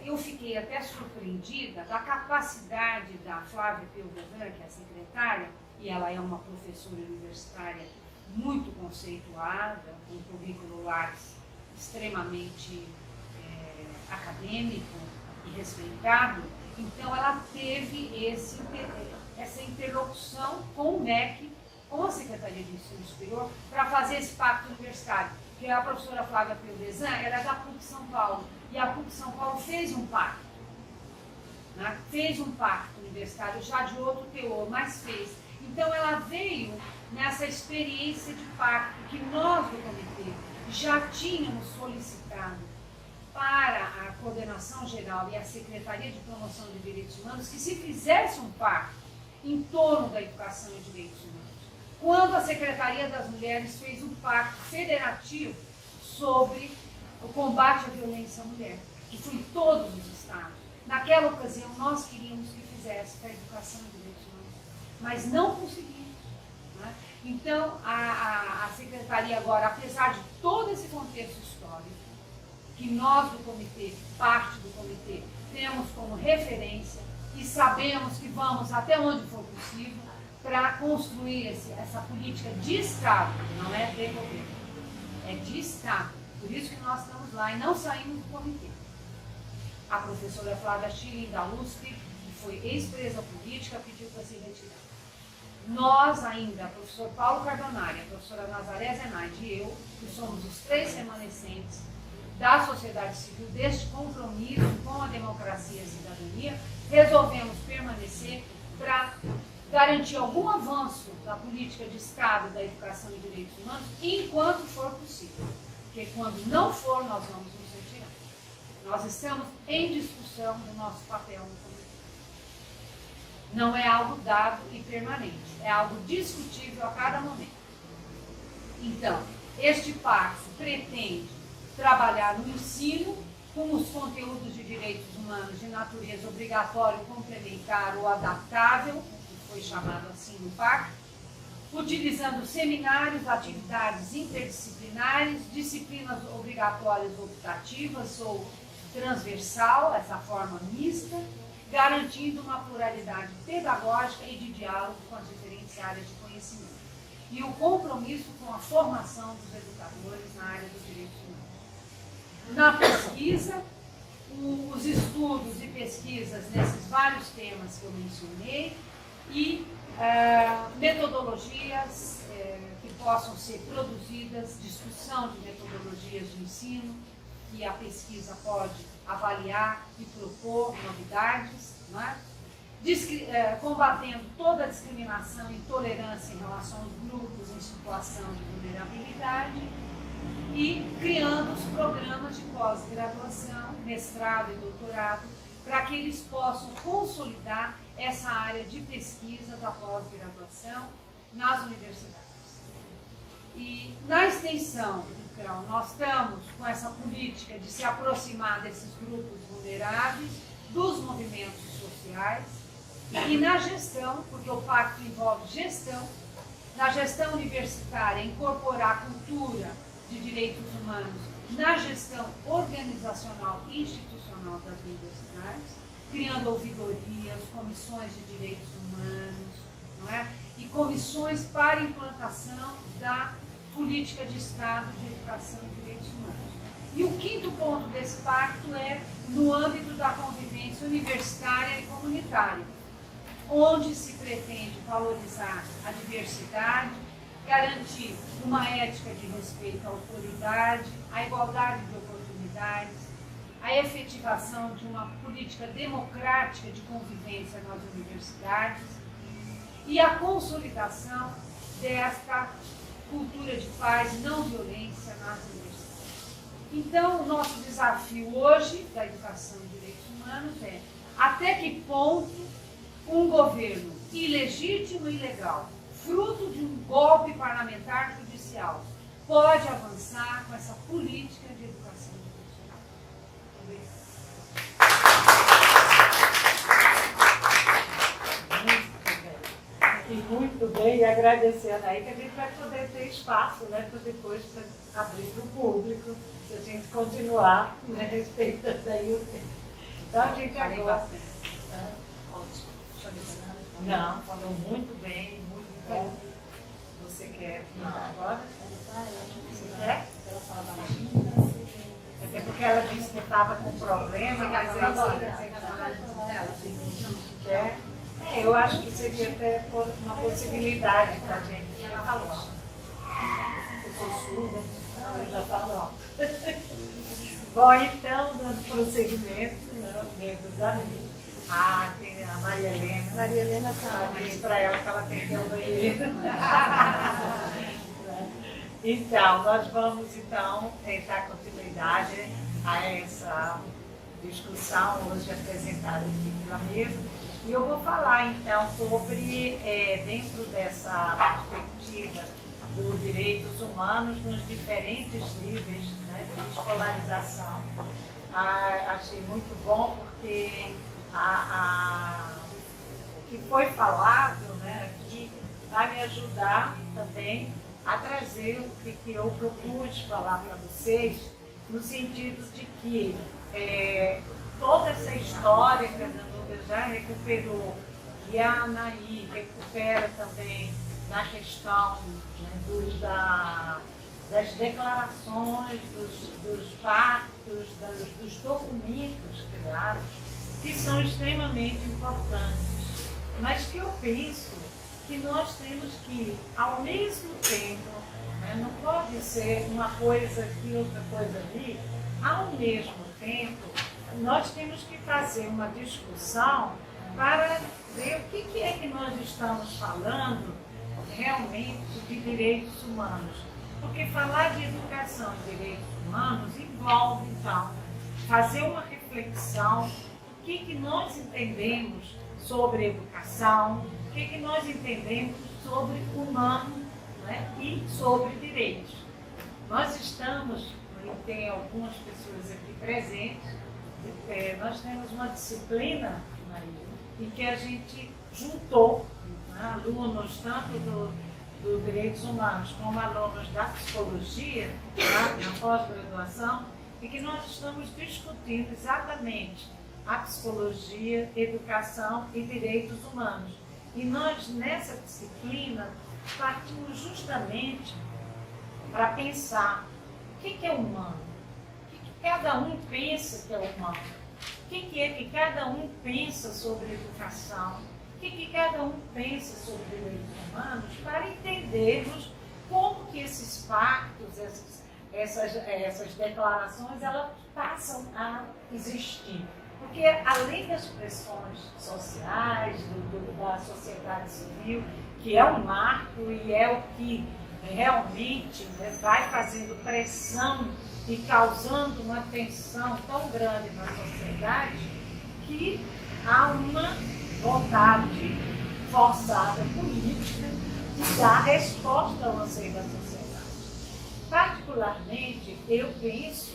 eu fiquei até surpreendida da capacidade da Flávia Pelvedan, que é a secretária, e ela é uma professora universitária muito conceituada, com um currículo Lattes extremamente acadêmico e respeitado. Então ela teve essa interlocução com o MEC, com a Secretaria de Ensino Superior, para fazer esse pacto universitário. Porque a professora Flávia Pelvedan era da PUC São Paulo, e a PUC São Paulo fez um pacto. Né? Fez um pacto universitário, já de outro teor, mas fez. Então ela veio nessa experiência de pacto que nós do Comitê já tínhamos solicitado para a Coordenação Geral e a Secretaria de Promoção de Direitos Humanos que se fizesse um pacto em torno da educação e direitos humanos. Quando a Secretaria das Mulheres fez um pacto federativo sobre o combate à violência à mulher, que foi em todos os estados. Naquela ocasião, nós queríamos que fizesse para a educação e direitos humanos, mas não conseguimos. Né? Então, a Secretaria agora, apesar de todo esse contexto histórico, que nós do comitê, parte do comitê, temos como referência e sabemos que vamos até onde for possível para construir essa política de Estado, não é de governo, é de Estado. Por isso que nós estamos lá e não saímos do comitê. A professora Flávia Schilling, da USP, que foi ex-presa política, pediu para se retirar. Nós ainda, o professor Paulo Carbonari, a professora Nazaré Zenaide e eu, que somos os 3 remanescentes da sociedade civil, deste compromisso com a democracia e a cidadania, resolvemos permanecer para garantir algum avanço da política de Estado da educação e direitos humanos enquanto for possível. Porque quando não for, nós vamos nos retirar. Nós estamos em discussão do nosso papel no comitê. Não é algo dado e permanente, é algo discutível a cada momento. Então, este pacto pretende trabalhar no ensino com os conteúdos de direitos humanos de natureza obrigatório, complementar ou adaptável, que foi chamado assim no pacto, utilizando seminários, atividades interdisciplinares, disciplinas obrigatórias optativas ou transversal, essa forma mista, garantindo uma pluralidade pedagógica e de diálogo com as diferentes áreas de conhecimento. E o compromisso com a formação dos educadores na área dos direitos humanos. Na pesquisa, os estudos e pesquisas nesses vários temas que eu mencionei e metodologias que possam ser produzidas, discussão de metodologias de ensino, que a pesquisa pode avaliar e propor novidades, não é? Combatendo toda a discriminação e intolerância em relação aos grupos em situação de vulnerabilidade e criando os programas de pós-graduação, mestrado e doutorado, para que eles possam consolidar essa área de pesquisa da pós-graduação nas universidades. E na extensão, então, nós estamos com essa política de se aproximar desses grupos vulneráveis, dos movimentos sociais, e na gestão, porque o pacto envolve gestão, na gestão universitária, incorporar a cultura de direitos humanos na gestão organizacional e institucional das universidades, criando ouvidorias, comissões de direitos humanos, não é? E comissões para implantação da política de Estado de educação e direitos humanos. E o 5º ponto desse pacto é no âmbito da convivência universitária e comunitária, onde se pretende valorizar a diversidade, garantir uma ética de respeito à autoridade, a igualdade de oportunidades, a efetivação de uma política democrática de convivência nas universidades e a consolidação desta cultura de paz e não violência nas universidades. Então, o nosso desafio hoje da educação e direitos humanos é até que ponto um governo ilegítimo e ilegal, fruto de um golpe parlamentar judicial, pode avançar com essa política de educação e direitos humanos. Muito bem, e agradecendo aí que a gente vai poder ter espaço, né, para depois abrir para o público, se a gente continuar, né, respeitando aí o tempo. Então a gente agora... Não, falou muito bem, muito bom. Você quer falar agora? Você quer? Até porque ela disse que estava com problema, mas ela quer. Eu acho que seria até uma possibilidade para a gente. Ela falou. Eu sou surda, eu já falou. Bom, então, dando prosseguimento, membros da mesa. Ah, tem a Maria Helena. Maria Helena está. Diz para ela que ela tem que ir ao banheiro. Então, nós vamos então tentar continuidade a essa discussão hoje apresentada aqui pela mesa. E eu vou falar, então, sobre, dentro dessa perspectiva dos direitos humanos nos diferentes níveis, né, de escolarização. Achei muito bom porque o que foi falado, né, aqui vai me ajudar também a trazer o que eu propus falar para vocês, no sentido de que toda essa história que a Danuta já recuperou, e a Anaí recupera também na questão, né, das declarações, dos pactos, dos documentos criados, que são extremamente importantes, mas que eu penso que nós temos que, ao mesmo tempo, né, não pode ser uma coisa aqui, outra coisa ali, ao mesmo tempo, nós temos que fazer uma discussão para ver o que é que nós estamos falando realmente de direitos humanos. Porque falar de educação e direitos humanos envolve, então, fazer uma reflexão do que nós entendemos sobre educação, o que nós entendemos sobre humano, né, e sobre direitos. Nós estamos, e tem algumas pessoas aqui presentes, nós temos uma disciplina, Maria, em que a gente juntou, né, alunos tanto do Direitos Humanos como alunos da Psicologia, na pós-graduação, e que nós estamos discutindo exatamente a psicologia, educação e direitos humanos. E nós, nessa disciplina, partimos justamente para pensar o que é humano, o que cada um pensa que é humano, o que é que cada um pensa sobre educação, o que cada um pensa sobre direitos humanos, para entendermos como que esses pactos, essas declarações, elas passam a existir. Porque além das pressões sociais, da sociedade civil, que é um marco e é o que realmente, né, vai fazendo pressão e causando uma tensão tão grande na sociedade, que há uma vontade forçada política de dar resposta ao anseio da sociedade. Particularmente, eu penso,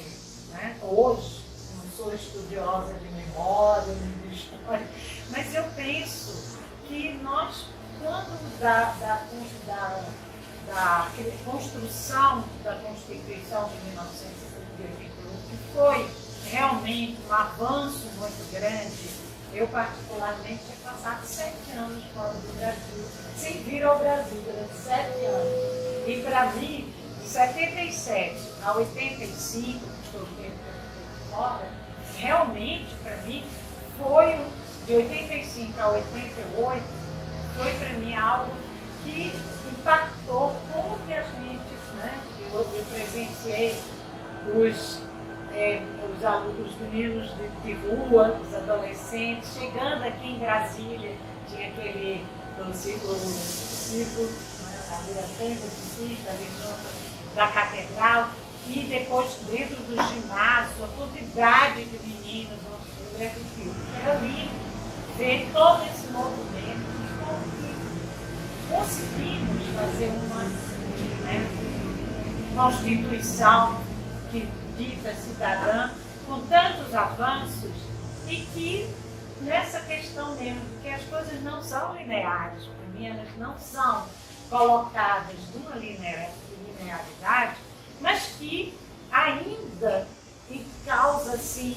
né, hoje, não sou estudiosa de memória, de história, mas eu penso que nós, quando da construção da Constituição de 1981, que foi realmente um avanço muito grande, eu particularmente tinha passado 7 anos fora do Brasil, sem vir ao Brasil durante 7 anos. E para mim, de 77 a 85, estou fora, realmente para mim foi, de 85 a 88, foi para mim algo que impactou como que a gente, né, eu presenciei os meninos de rua, os adolescentes, chegando aqui em Brasília, tinha aquele ciclo, ali da frente do ciclo, ali junto da catedral, e depois dentro do ginásio, a quantidade de meninos, era lindo ver todo esse movimento e como que conseguimos fazer uma, né, Constituição que dita cidadã, com tantos avanços, e que nessa questão mesmo, que as coisas não são lineares, para mim elas não são colocadas numa linearidade, mas que ainda causa assim,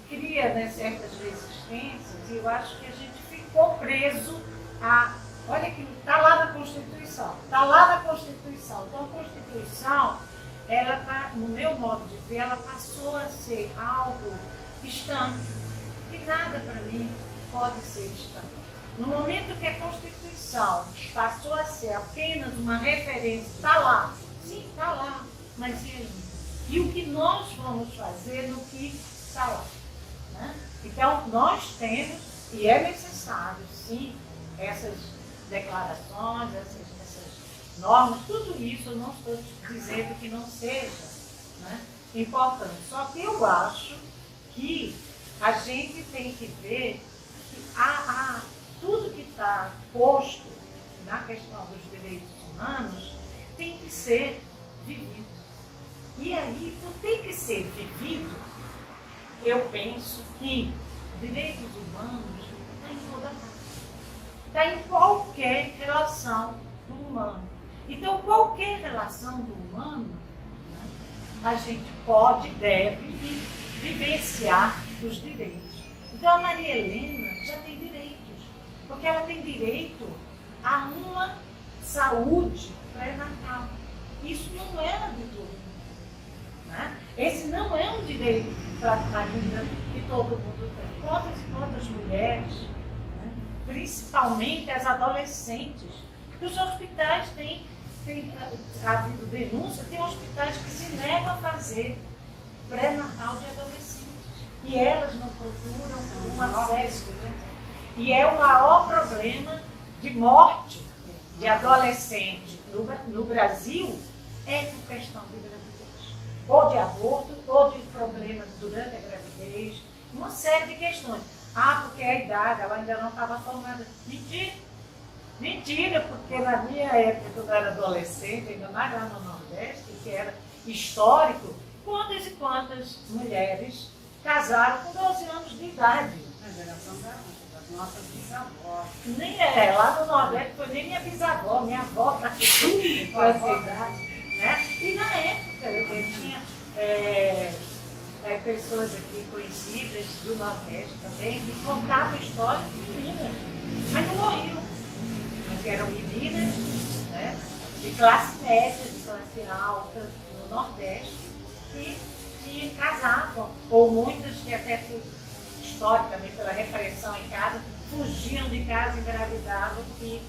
cria, né, certas resistências, e eu acho que a gente ficou preso a... Olha que está lá na Constituição, está lá na Constituição. Então a Constituição, ela, no meu modo de ver, ela passou a ser algo distante, e nada para mim pode ser distante. No momento que a Constituição passou a ser apenas uma referência, está lá, sim, está lá, mas e aí? E o que nós vamos fazer no que está lá? Né? Então, nós temos, e é necessário, sim, essas declarações, essas normas, tudo isso, eu não estou dizendo que não seja, né, importante. Só que eu acho que a gente tem que ver que tudo que está posto na questão dos direitos humanos tem que ser vivido. E aí, por ter que ser vivido, eu penso que direitos humanos está em toda parte. Está em qualquer relação do humano. Então, qualquer relação do humano, né, a gente pode, deve vivenciar os direitos. Então, a Maria Helena já tem direitos, porque ela tem direito a uma saúde pré-natal. Isso não é de todo mundo. Né? Esse não é um direito ainda que todo mundo tem. Quantas e quantas mulheres, né? Principalmente as adolescentes, que os hospitais têm havido denúncia, tem hospitais que se negam a fazer pré-natal de adolescentes. E elas não procuram uma série de doenças. E é o maior problema de morte de adolescente no Brasil é por questão de gravidez. Ou de aborto, ou de problemas durante a gravidez, uma série de questões. Porque a idade, ela ainda não estava formada. Mentira! Mentira, porque na minha época, quando eu era adolescente, ainda mais lá no Nordeste, que era histórico, quantas e quantas mulheres casaram com 12 anos de idade. A geração das nossas bisavós. Nem lá no Nordeste foi nem minha bisavó, minha avó para que com essa idade. Né? E na época eu tinha pessoas aqui conhecidas do Nordeste também que contavam histórias de meninas, mas não morriam. Mas eram meninas, né, de classe média, de classe alta no Nordeste, que casavam, ou muitas que até historicamente pela repressão em casa, fugiam de casa, engravidavam e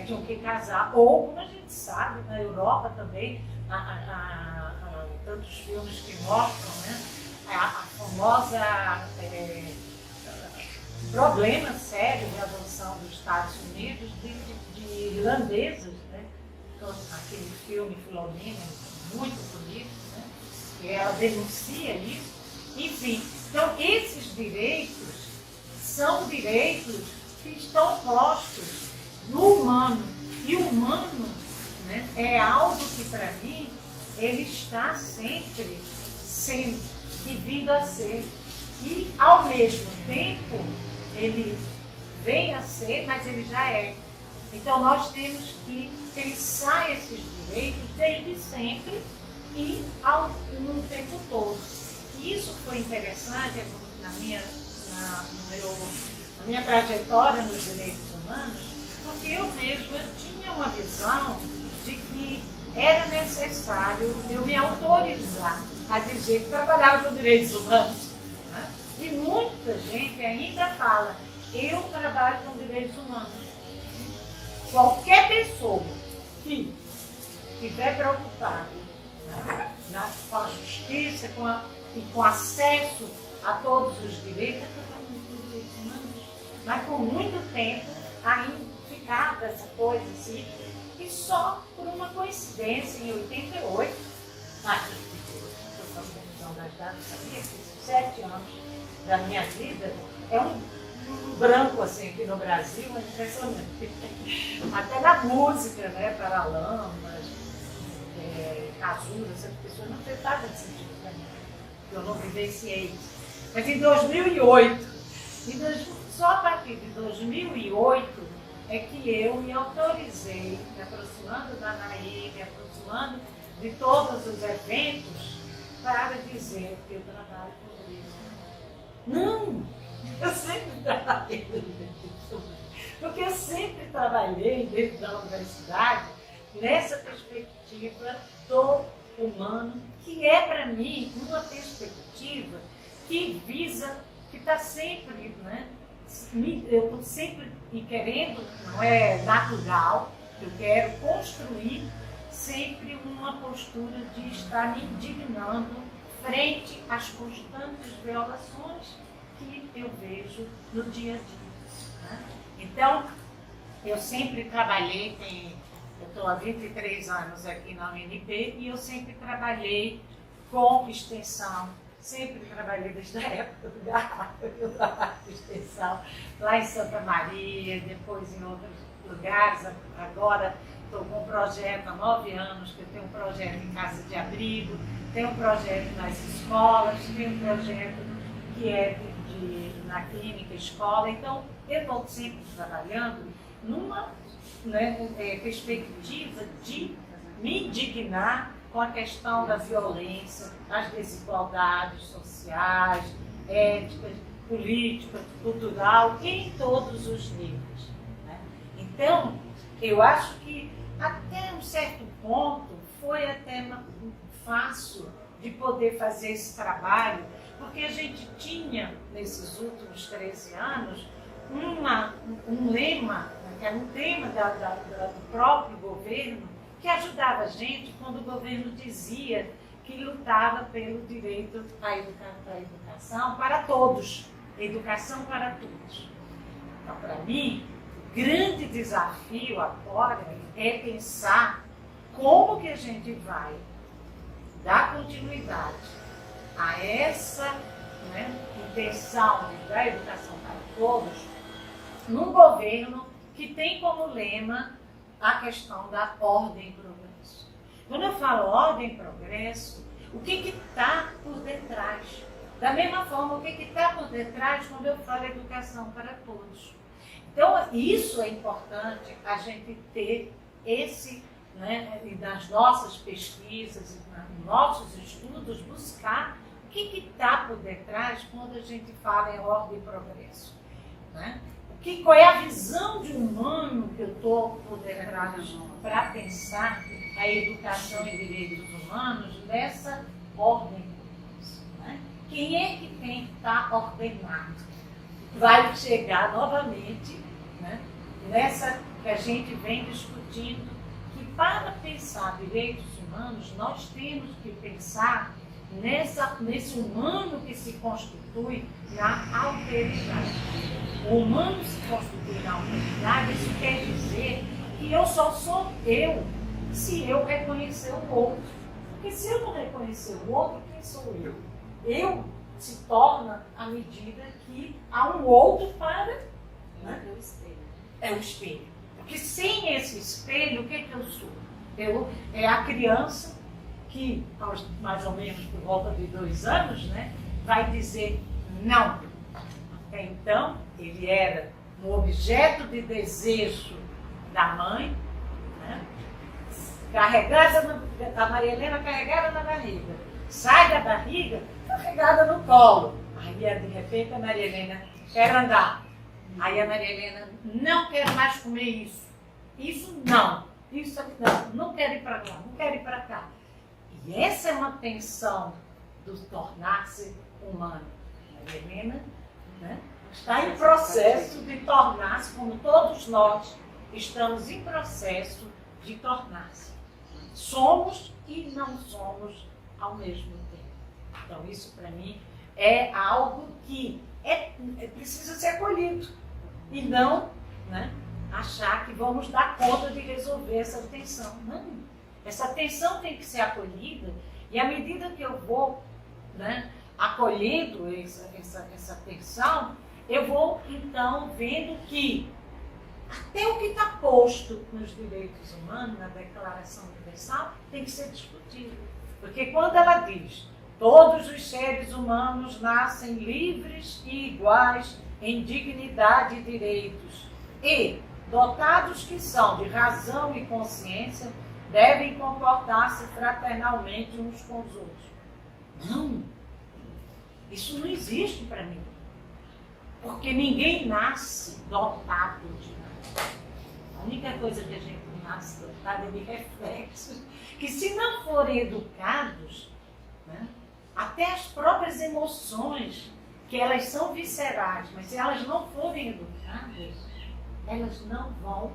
tinham que casar. Ou, como a gente sabe, na Europa também, tantos filmes que mostram, né, a famosa problema sério de adoção dos Estados Unidos de irlandesas, né? Então, aquele filme Filomena, muito bonito, né? Que ela denuncia isso. Enfim, então esses direitos são direitos que estão postos no humano. E o humano, né, é algo que, para mim, ele está sempre sendo e vindo a ser. E, ao mesmo tempo, ele vem a ser, mas ele já é. Então, nós temos que pensar esses direitos desde sempre e no tempo todo. E isso foi interessante na minha trajetória nos direitos humanos, porque eu mesma tinha uma visão de que era necessário eu me autorizar a dizer que trabalhava com direitos humanos. Né? E muita gente ainda fala, eu trabalho com direitos humanos. Qualquer pessoa que estiver preocupada, né, com a justiça e com acesso a todos os direitos, é trabalhando com direitos humanos. Mas por muito tempo ainda ficava essa coisa assim, e só por uma coincidência, em 88, sabia que esses 7 anos da minha vida é um branco assim aqui no Brasil, é impressionante. Até na música, né, Paralamas, Cazuza, essas pessoas não fez nada de sentido para mim, eu não vivenciei isso. Mas em 2008, só a partir de 2008, é que eu me autorizei, me aproximando da Anaí, me aproximando de todos os eventos, para dizer que eu trabalho com isso. Não! Eu sempre trabalhei porque eu sempre trabalhei dentro da universidade nessa perspectiva do humano, que é para mim uma perspectiva que visa, que está sempre, né? Eu estou sempre querendo, não é natural, eu quero construir sempre uma postura de estar me indignando frente às constantes violações que eu vejo no dia a dia. Né? Então, eu sempre trabalhei, eu estou há 23 anos aqui na UNB, e eu sempre trabalhei com extensão. Sempre trabalhei desde a época do Garrafa, eu trabalho com extensão, lá em Santa Maria, depois em outros lugares. Agora estou com um projeto há 9 anos, que eu tenho um projeto em casa de abrigo, tenho um projeto nas escolas, tenho um projeto que é na clínica escola. Então, eu estou sempre trabalhando numa perspectiva de me indignar com a questão da violência, das desigualdades sociais, éticas, políticas, cultural, em todos os níveis. Né? Então, eu acho que até um certo ponto foi até fácil de poder fazer esse trabalho, porque a gente tinha, nesses últimos 13 anos, um lema, que era um tema do próprio governo, que ajudava a gente quando o governo dizia que lutava pelo direito à educação para todos, educação para todos. Então, para mim, o grande desafio agora é pensar como que a gente vai dar continuidade a essa intenção de dar educação para todos num governo que tem como lema a questão da ordem e progresso. Quando eu falo ordem e progresso, o que está por detrás? Da mesma forma, o que está por detrás quando eu falo educação para todos? Então, isso é importante a gente ter esse, e nas nossas pesquisas, nos nossos estudos, buscar o que está por detrás quando a gente fala em ordem e progresso. Né? Qual é a visão de humano que eu estou por detrás para pensar a educação e direitos humanos nessa ordem? Né? Quem é que tem que estar ordenado? Vai chegar novamente nessa que a gente vem discutindo, que para pensar direitos humanos, nós temos que pensar nesse humano que se constitui na alteridade. O humano se constitui na alteridade, isso quer dizer que eu só sou eu se eu reconhecer o outro. Porque se eu não reconhecer o outro, quem sou eu? Eu se torna à medida que há um outro para... É o espelho. É o espelho. Porque sem esse espelho, o que eu sou? É a criança que, mais ou menos por volta de 2 anos, vai dizer não. Até então, ele era um objeto de desejo da mãe, carregada, a Maria Helena carregada na barriga. Sai da barriga, carregada no colo. Aí, de repente, a Maria Helena quer andar. Aí a Maria Helena, não quero mais comer isso. Isso não. Isso não quero ir para lá, não quero ir para cá. E essa é uma tensão do tornar-se humano. A Maria Helena está em processo de tornar-se, como todos nós estamos em processo de tornar-se. Somos e não somos ao mesmo tempo. Então, isso para mim é algo que precisa ser acolhido e não achar que vamos dar conta de resolver essa tensão. Não. Essa tensão tem que ser acolhida e à medida que eu vou acolhendo essa tensão, eu vou então vendo que até o que está posto nos direitos humanos, na Declaração Universal, tem que ser discutido. Porque quando ela diz todos os seres humanos nascem livres e iguais em dignidade e direitos e dotados que são de razão e consciência, devem comportar-se fraternalmente uns com os outros. Não! Isso não existe para mim. Porque ninguém nasce dotado de nada. A única coisa que a gente nasce dotado é de reflexos, que se não forem educados, até as próprias emoções, que elas são viscerais, mas se elas não forem educadas, elas não vão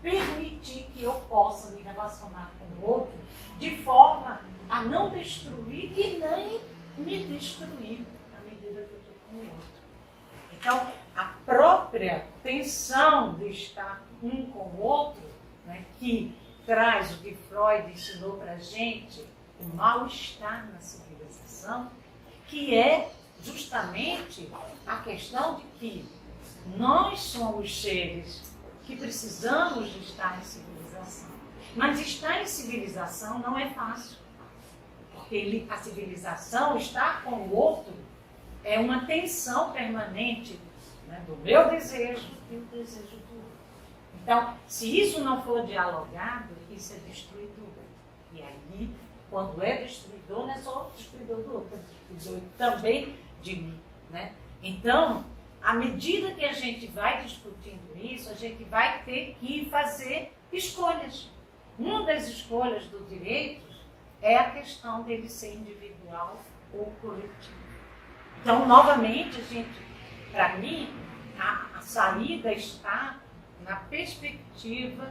permitir que eu possa me relacionar com o outro de forma a não destruir e nem me destruir à medida que eu estou com o outro. Então, a própria tensão de estar um com o outro, que traz o que Freud ensinou para a gente, o mal-estar na civilização, que é justamente a questão de que nós somos seres que precisamos de estar em civilização. Mas estar em civilização não é fácil. Porque a civilização, estar com o outro, é uma tensão permanente, né, do meu desejo e o desejo do outro. Então, se isso não for dialogado, isso é destruidor. E aí, quando é destruidor, não é só destruidor do outro, é destruidor também de mim. Né? Então, à medida que a gente vai discutindo isso, a gente vai ter que fazer escolhas. Uma das escolhas do direito é a questão dele ser individual ou coletivo. Então, novamente, para mim, a saída está na perspectiva,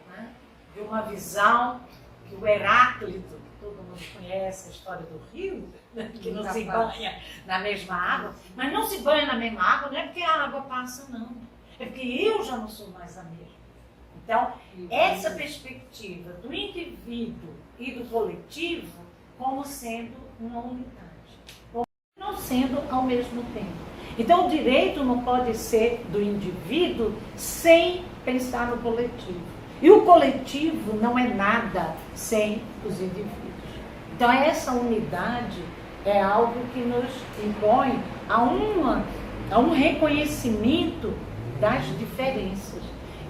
né, de uma visão que o Heráclito, que todo mundo conhece, a história do rio, né, que não se banha na mesma água, mas não se banha na mesma água não é porque a água passa, não. É porque eu já não sou mais a mesma. Então, essa perspectiva do indivíduo e do coletivo como sendo uma unidade, como não sendo ao mesmo tempo. Então, o direito não pode ser do indivíduo sem pensar no coletivo. E o coletivo não é nada sem os indivíduos. Então, essa unidade é algo que nos impõe a um reconhecimento das diferenças.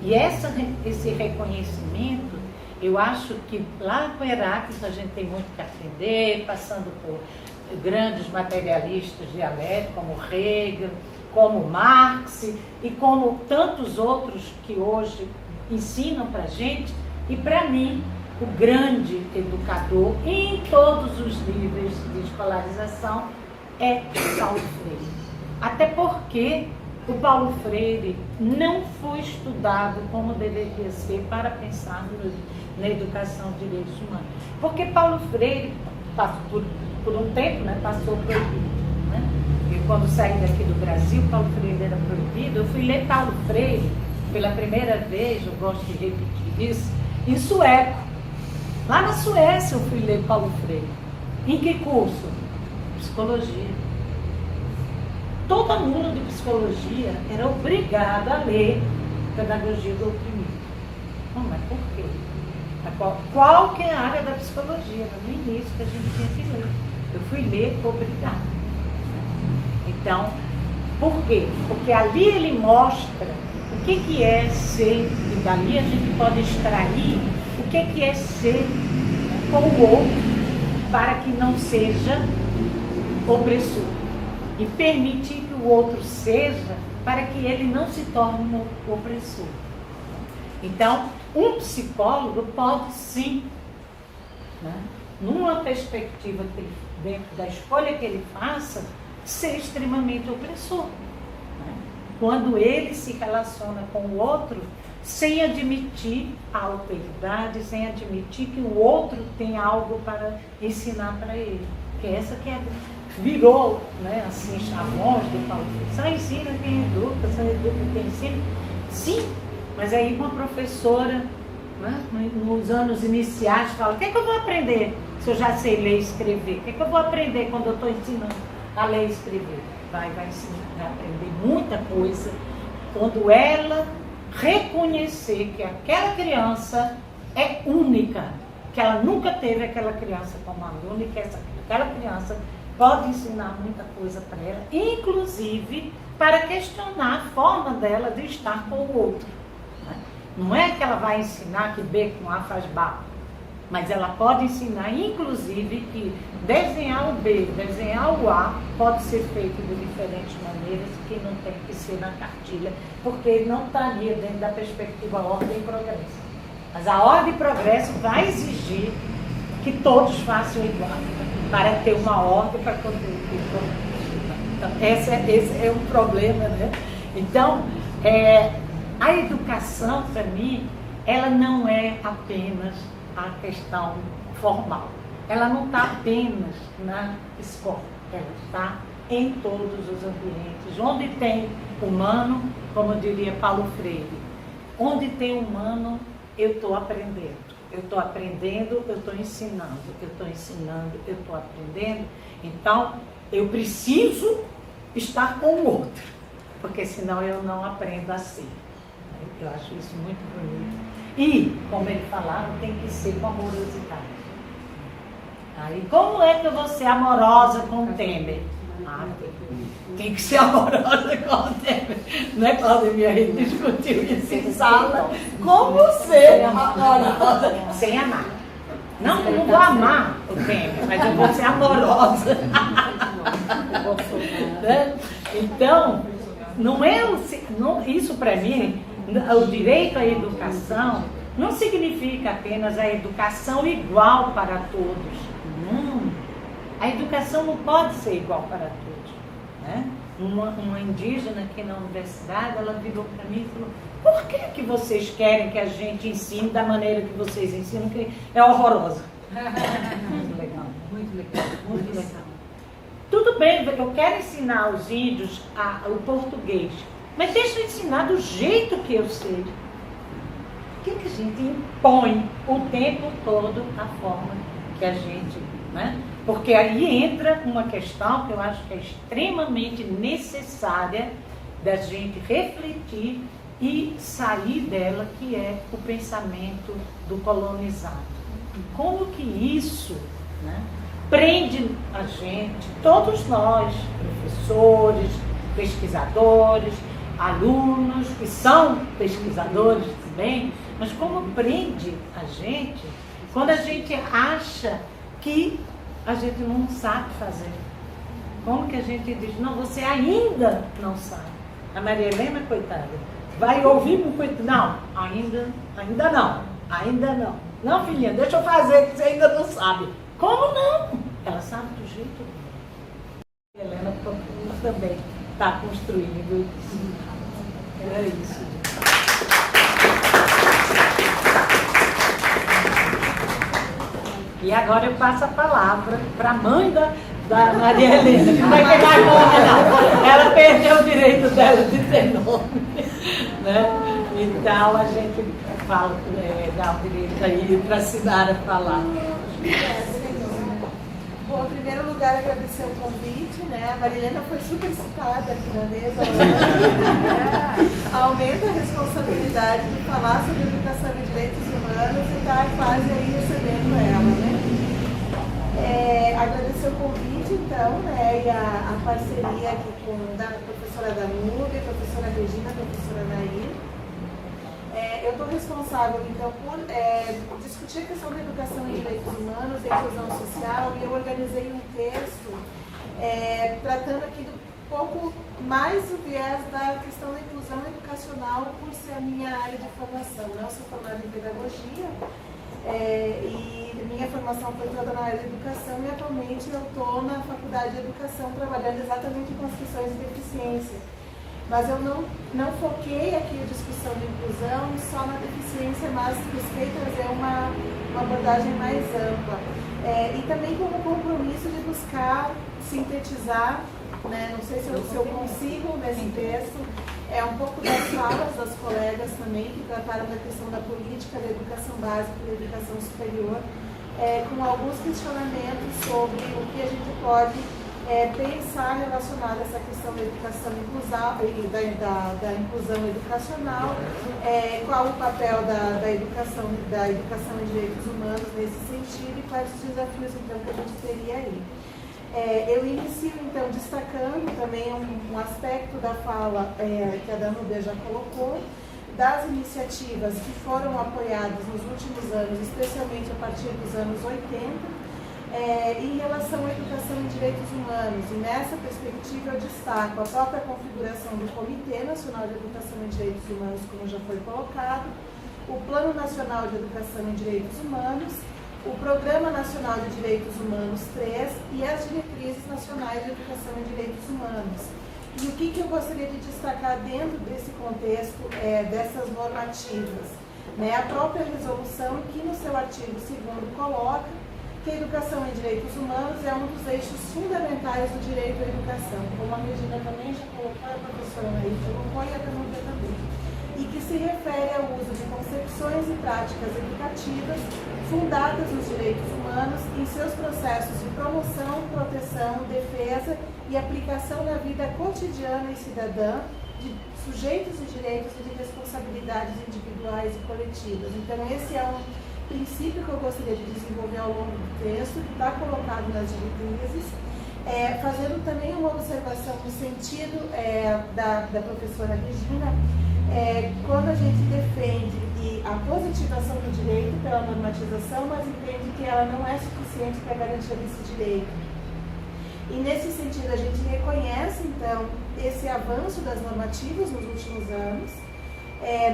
E esse reconhecimento, eu acho que lá com Heráclito a gente tem muito que aprender, passando por grandes materialistas dialéticos como Hegel, como Marx e como tantos outros que hoje ensinam para a gente. E para mim, o grande educador em todos os níveis de escolarização é Paulo Freire. Até porque o Paulo Freire não foi estudado como deveria ser para pensar na educação de direitos humanos. Porque Paulo Freire, por um tempo, né, passou proibido. Né? Eu, quando saí daqui do Brasil, Paulo Freire era proibido. Eu fui ler Paulo Freire pela primeira vez, eu gosto de repetir isso, em sueco. Lá na Suécia eu fui ler Paulo Freire. Em que curso? Psicologia. Todo mundo de psicologia era obrigado a ler Pedagogia do Oprimido. Mas por quê? Qual que é a área da psicologia? No início que a gente tinha que ler. Eu fui ler obrigado. Então, por quê? Porque ali ele mostra o que é ser, e dali a gente pode extrair o que é ser com o outro para que não seja opressor. E permitir que o outro seja para que ele não se torne um opressor. Então, um psicólogo pode sim, né, numa perspectiva dentro da escolha que ele faça, ser extremamente opressor. Né? Quando ele se relaciona com o outro sem admitir a alteridade, sem admitir que o outro tem algo para ensinar para ele. Que essa que é, virou, né, assim, chavões do Paulo Freire. Só ensina quem educa, só educa quem ensina. Sim, mas aí uma professora, né, nos anos iniciais, fala: o que é que eu vou aprender se eu já sei ler e escrever? O que é que eu vou aprender quando eu estou ensinando a ler e escrever? Vai ensinar, vai aprender muita coisa quando ela reconhecer que aquela criança é única, que ela nunca teve aquela criança como aluna e que aquela criança pode ensinar muita coisa para ela, inclusive para questionar a forma dela de estar com o outro. Né? Não é que ela vai ensinar que B com A faz B, mas ela pode ensinar, inclusive, que desenhar o B, desenhar o A pode ser feito de diferentes maneiras, que não tem que ser na cartilha, porque ele não estaria dentro da perspectiva ordem e progresso. Mas a ordem e progresso vai exigir que todos façam igual, para ter uma ordem para conteúdo. Então, esse é um problema, né? Então, a educação, para mim, ela não é apenas a questão formal. Ela não está apenas na escola, ela está em todos os ambientes. Onde tem humano, como diria Paulo Freire, onde tem humano, eu estou aprendendo. eu estou aprendendo, eu estou ensinando, eu estou ensinando, eu estou aprendendo. Então, eu preciso estar com o outro, porque senão eu não aprendo assim. Eu acho isso muito bonito. E, como ele falava, tem que ser com amorosidade. Aí, como é que eu vou ser amorosa com o Temer? Tem que ser amorosa com o Temer. Não é, Claudemir? A gente discutiu isso em sala. Como ser amorosa sem amar? Não, eu não vou amar o Temer, mas eu vou ser amorosa. Então, não é isso para mim, o direito à educação não significa apenas a educação igual para todos. Não. A educação não pode ser igual para todos. Né? Uma indígena aqui na universidade, ela virou para mim e falou: por que vocês querem que a gente ensine da maneira que vocês ensinam, que é horrorosa? Muito legal. Muito legal. Muito legal. Tudo bem, eu quero ensinar aos índios o português, mas deixa eu ensinar do jeito que eu sei. Por que a gente impõe o tempo todo a forma que a gente... Né? Porque aí entra uma questão que eu acho que é extremamente necessária da gente refletir e sair dela, que é o pensamento do colonizado. Como que isso, né, prende a gente, todos nós, professores, pesquisadores, alunos que são pesquisadores também, mas como prende a gente quando a gente acha que a gente não sabe fazer. Como que a gente diz: não, você ainda não sabe. A Maria Helena, coitada, vai ouvir com cuidado: não, ainda não. Não, filhinha, deixa eu fazer, que você ainda não sabe. Como não? Ela sabe do jeito dela. A Helena também está construindo isso. Era isso. E agora eu passo a palavra para a mãe da Maria Helena, que vai pegar nome, não. Ela perdeu o direito dela de ter nome. Né? Então a gente fala, dá o direito aí para a Sinara falar. Bom, em primeiro lugar, agradecer o convite, né? A Marilena foi super citada aqui na mesa. Aumenta a responsabilidade de falar sobre educação e direitos humanos e está quase aí recebendo ela, né? Agradecer o convite, então, né? E a parceria aqui com a professora Danúbia, a professora Regina, a professora Nair. Eu estou responsável, então, por discutir a questão da educação em direitos humanos e inclusão social, e eu organizei um texto tratando aqui do pouco mais o viés da questão da inclusão educacional, por ser a minha área de formação. Eu sou formada em pedagogia e minha formação foi toda na área de educação, e atualmente eu estou na faculdade de educação trabalhando exatamente com as questões de deficiência. Mas eu não foquei aqui a discussão de inclusão só na deficiência, mas busquei trazer uma abordagem mais ampla. E também como compromisso de buscar sintetizar, né, não sei se eu consigo nesse texto, um pouco das falas das colegas também, que trataram da questão da política, da educação básica e da educação superior, com alguns questionamentos sobre o que a gente pode pensar relacionado a essa questão da educação da inclusão educacional, qual o papel da educação em direitos humanos nesse sentido e quais os desafios então que a gente teria aí. Eu inicio então destacando também um aspecto da fala que a Danúbia já colocou, das iniciativas que foram apoiadas nos últimos anos, especialmente a partir dos anos 80, em relação à educação em direitos humanos. E nessa perspectiva eu destaco a própria configuração do Comitê Nacional de Educação em Direitos Humanos, como já foi colocado, o Plano Nacional de Educação em Direitos Humanos, o Programa Nacional de Direitos Humanos 3 e as Diretrizes Nacionais de Educação em Direitos Humanos. E o que eu gostaria de destacar dentro desse contexto dessas normativas? A própria resolução, que no seu artigo 2º coloca que a educação em direitos humanos é um dos eixos fundamentais do direito à educação, como a Regina também já colocou, a professora Maria colocou e a Danúbia também. e que se refere ao uso de concepções e práticas educativas fundadas nos direitos humanos em seus processos de promoção, proteção, defesa e aplicação na vida cotidiana e cidadã de sujeitos de direitos e de responsabilidades individuais e coletivas. Então, esse é um princípio que eu gostaria de desenvolver ao longo do texto, que está colocado nas diretrizes, fazendo também uma observação no sentido da professora Regina, quando a gente defende a positivação do direito pela normatização, mas entende que ela não é suficiente para garantir esse direito. E nesse sentido a gente reconhece então esse avanço das normativas nos últimos anos,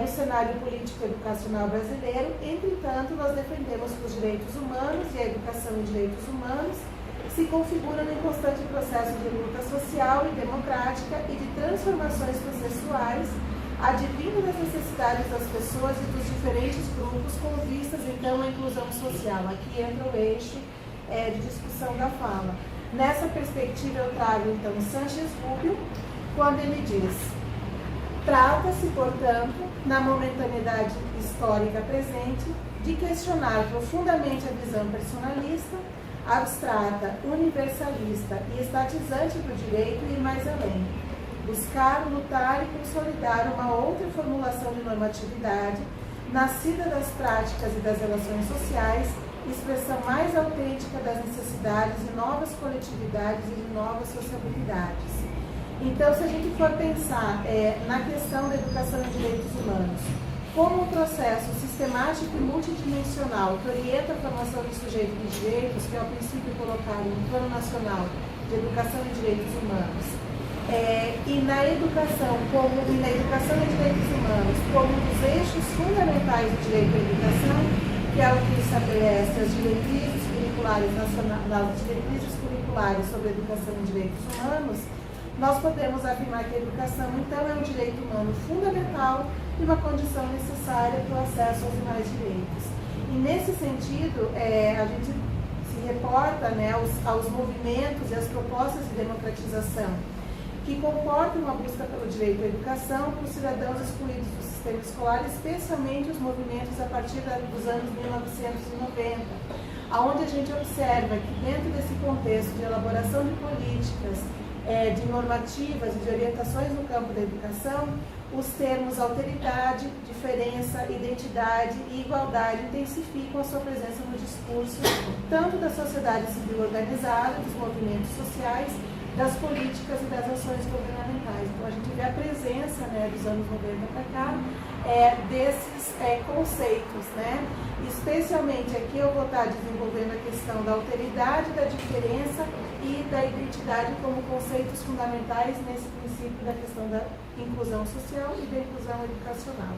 no cenário político-educacional brasileiro. Entretanto, nós defendemos que os direitos humanos e a educação em direitos humanos se configuram em constante processo de luta social e democrática e de transformações processuais, advindo das necessidades das pessoas e dos diferentes grupos com vistas, então, à inclusão social. Aqui entra o eixo de discussão da fala. Nessa perspectiva, eu trago, então, Sánchez Rubio, quando ele diz: trata-se, portanto, na momentaneidade histórica presente, de questionar profundamente a visão personalista, abstrata, universalista e estatizante do direito e ir mais além. Buscar, lutar e consolidar uma outra formulação de normatividade, nascida das práticas e das relações sociais, expressão mais autêntica das necessidades de novas coletividades e de novas sociabilidades. Então, se a gente for pensar na questão da educação em direitos humanos, como um processo sistemático e multidimensional que orienta a formação do sujeito de direitos, que é o princípio colocado no Plano Nacional de Educação em Direitos Humanos, e na educação em direitos humanos como um dos eixos fundamentais do direito à educação, que é o que estabelece as diretrizes curriculares sobre a educação em direitos humanos, nós podemos afirmar que a educação, então, é um direito humano fundamental e uma condição necessária para o acesso aos demais direitos. E, nesse sentido, a gente se reporta aos movimentos e às propostas de democratização que comportam a busca pelo direito à educação para os cidadãos excluídos do sistema escolar, especialmente os movimentos a partir dos anos 1990, onde a gente observa que, dentro desse contexto de elaboração de políticas, de normativas e de orientações no campo da educação, os termos alteridade, diferença, identidade e igualdade intensificam a sua presença no discurso, tanto da sociedade civil organizada, dos movimentos sociais, das políticas e das ações governamentais. Então, a gente vê a presença dos anos 90 para cá desses conceitos, Especialmente aqui eu vou estar desenvolvendo a questão da alteridade, da diferença e da identidade como conceitos fundamentais nesse princípio da questão da inclusão social e da inclusão educacional.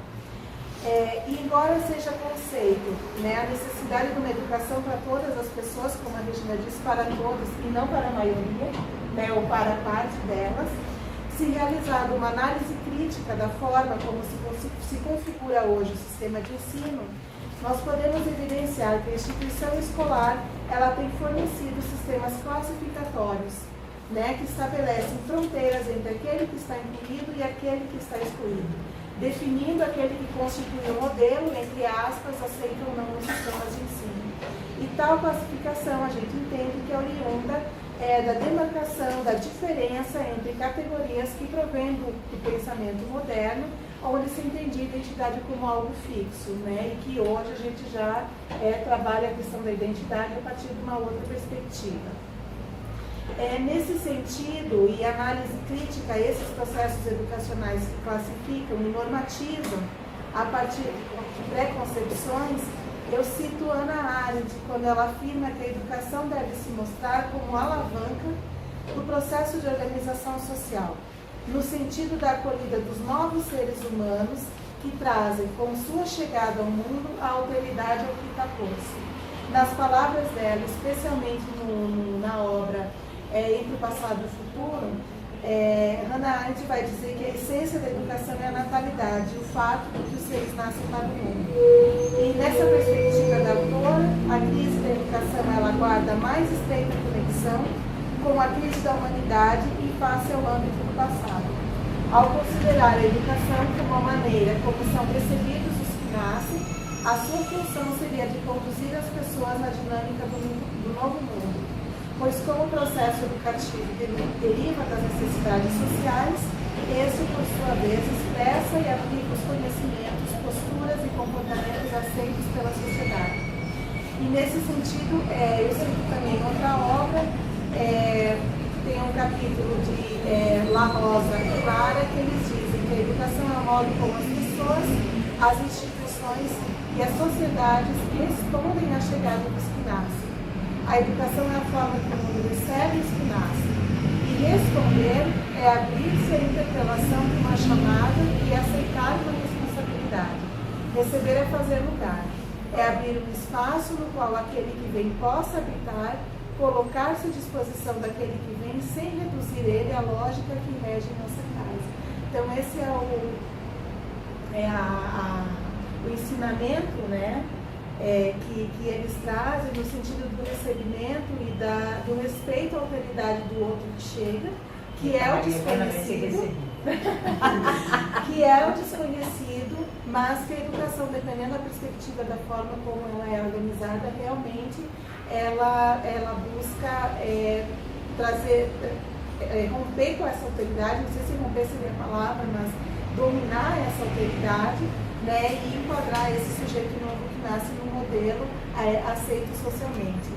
E embora seja conceito, a necessidade de uma educação para todas as pessoas, como a Regina disse, para todos e não para a maioria, ou para parte delas, se realizada uma análise crítica da forma como se configura hoje o sistema de ensino, nós podemos evidenciar que a instituição escolar ela tem fornecido sistemas classificatórios, que estabelecem fronteiras entre aquele que está incluído e aquele que está excluído, definindo aquele que constitui o modelo, entre aspas, aceita ou não os sistemas de ensino. E tal classificação a gente entende que é oriunda da demarcação, da diferença entre categorias que provém do pensamento moderno, onde se entendia a identidade como algo fixo, e que hoje a gente já trabalha a questão da identidade a partir de uma outra perspectiva. Nesse sentido, e análise crítica a esses processos educacionais que classificam e normatizam a partir de preconcepções, eu cito Hannah Arendt quando ela afirma que a educação deve se mostrar como alavanca do processo de organização social, no sentido da acolhida dos novos seres humanos que trazem, com sua chegada ao mundo, a alteridade ao que tapou-se. Nas palavras dela, especialmente na obra Entre o Passado e o Futuro, Hannah Arendt vai dizer que a essência da educação é a natalidade, o fato de que os seres nascem para o mundo. E nessa perspectiva da autora, a crise da educação ela guarda a mais estreita conexão com a crise da humanidade e face ao âmbito do passado. Ao considerar a educação como a maneira como são percebidos os que nascem, a sua função seria de conduzir as pessoas na dinâmica do novo mundo, pois como o processo educativo deriva das necessidades sociais, esse, por sua vez, expressa e aplica os conhecimentos, posturas e comportamentos aceitos pela sociedade. E nesse sentido, eu cito também outra obra, tem um capítulo de La Rosa e Clara, que eles dizem que a educação é o modo como as pessoas, as instituições e as sociedades respondem à chegada dos que nascem. A educação é a forma que o mundo recebe os que nascem. E responder é abrir-se à interpelação de uma chamada e aceitar uma responsabilidade. Receber é fazer lugar. É abrir um espaço no qual aquele que vem possa habitar, colocar-se à disposição daquele que vem sem reduzir ele à lógica que rege nossa casa. Então esse é o ensinamento, né, que eles trazem no sentido do recebimento e do respeito à alteridade do outro que chega, que é o desconhecido, mas que a educação, dependendo da perspectiva da forma como ela é organizada, realmente ela busca trazer, romper com essa alteridade, não sei se romper seria a palavra, mas dominar essa alteridade, né, e enquadrar esse sujeito novo que nasce num modelo aceito socialmente.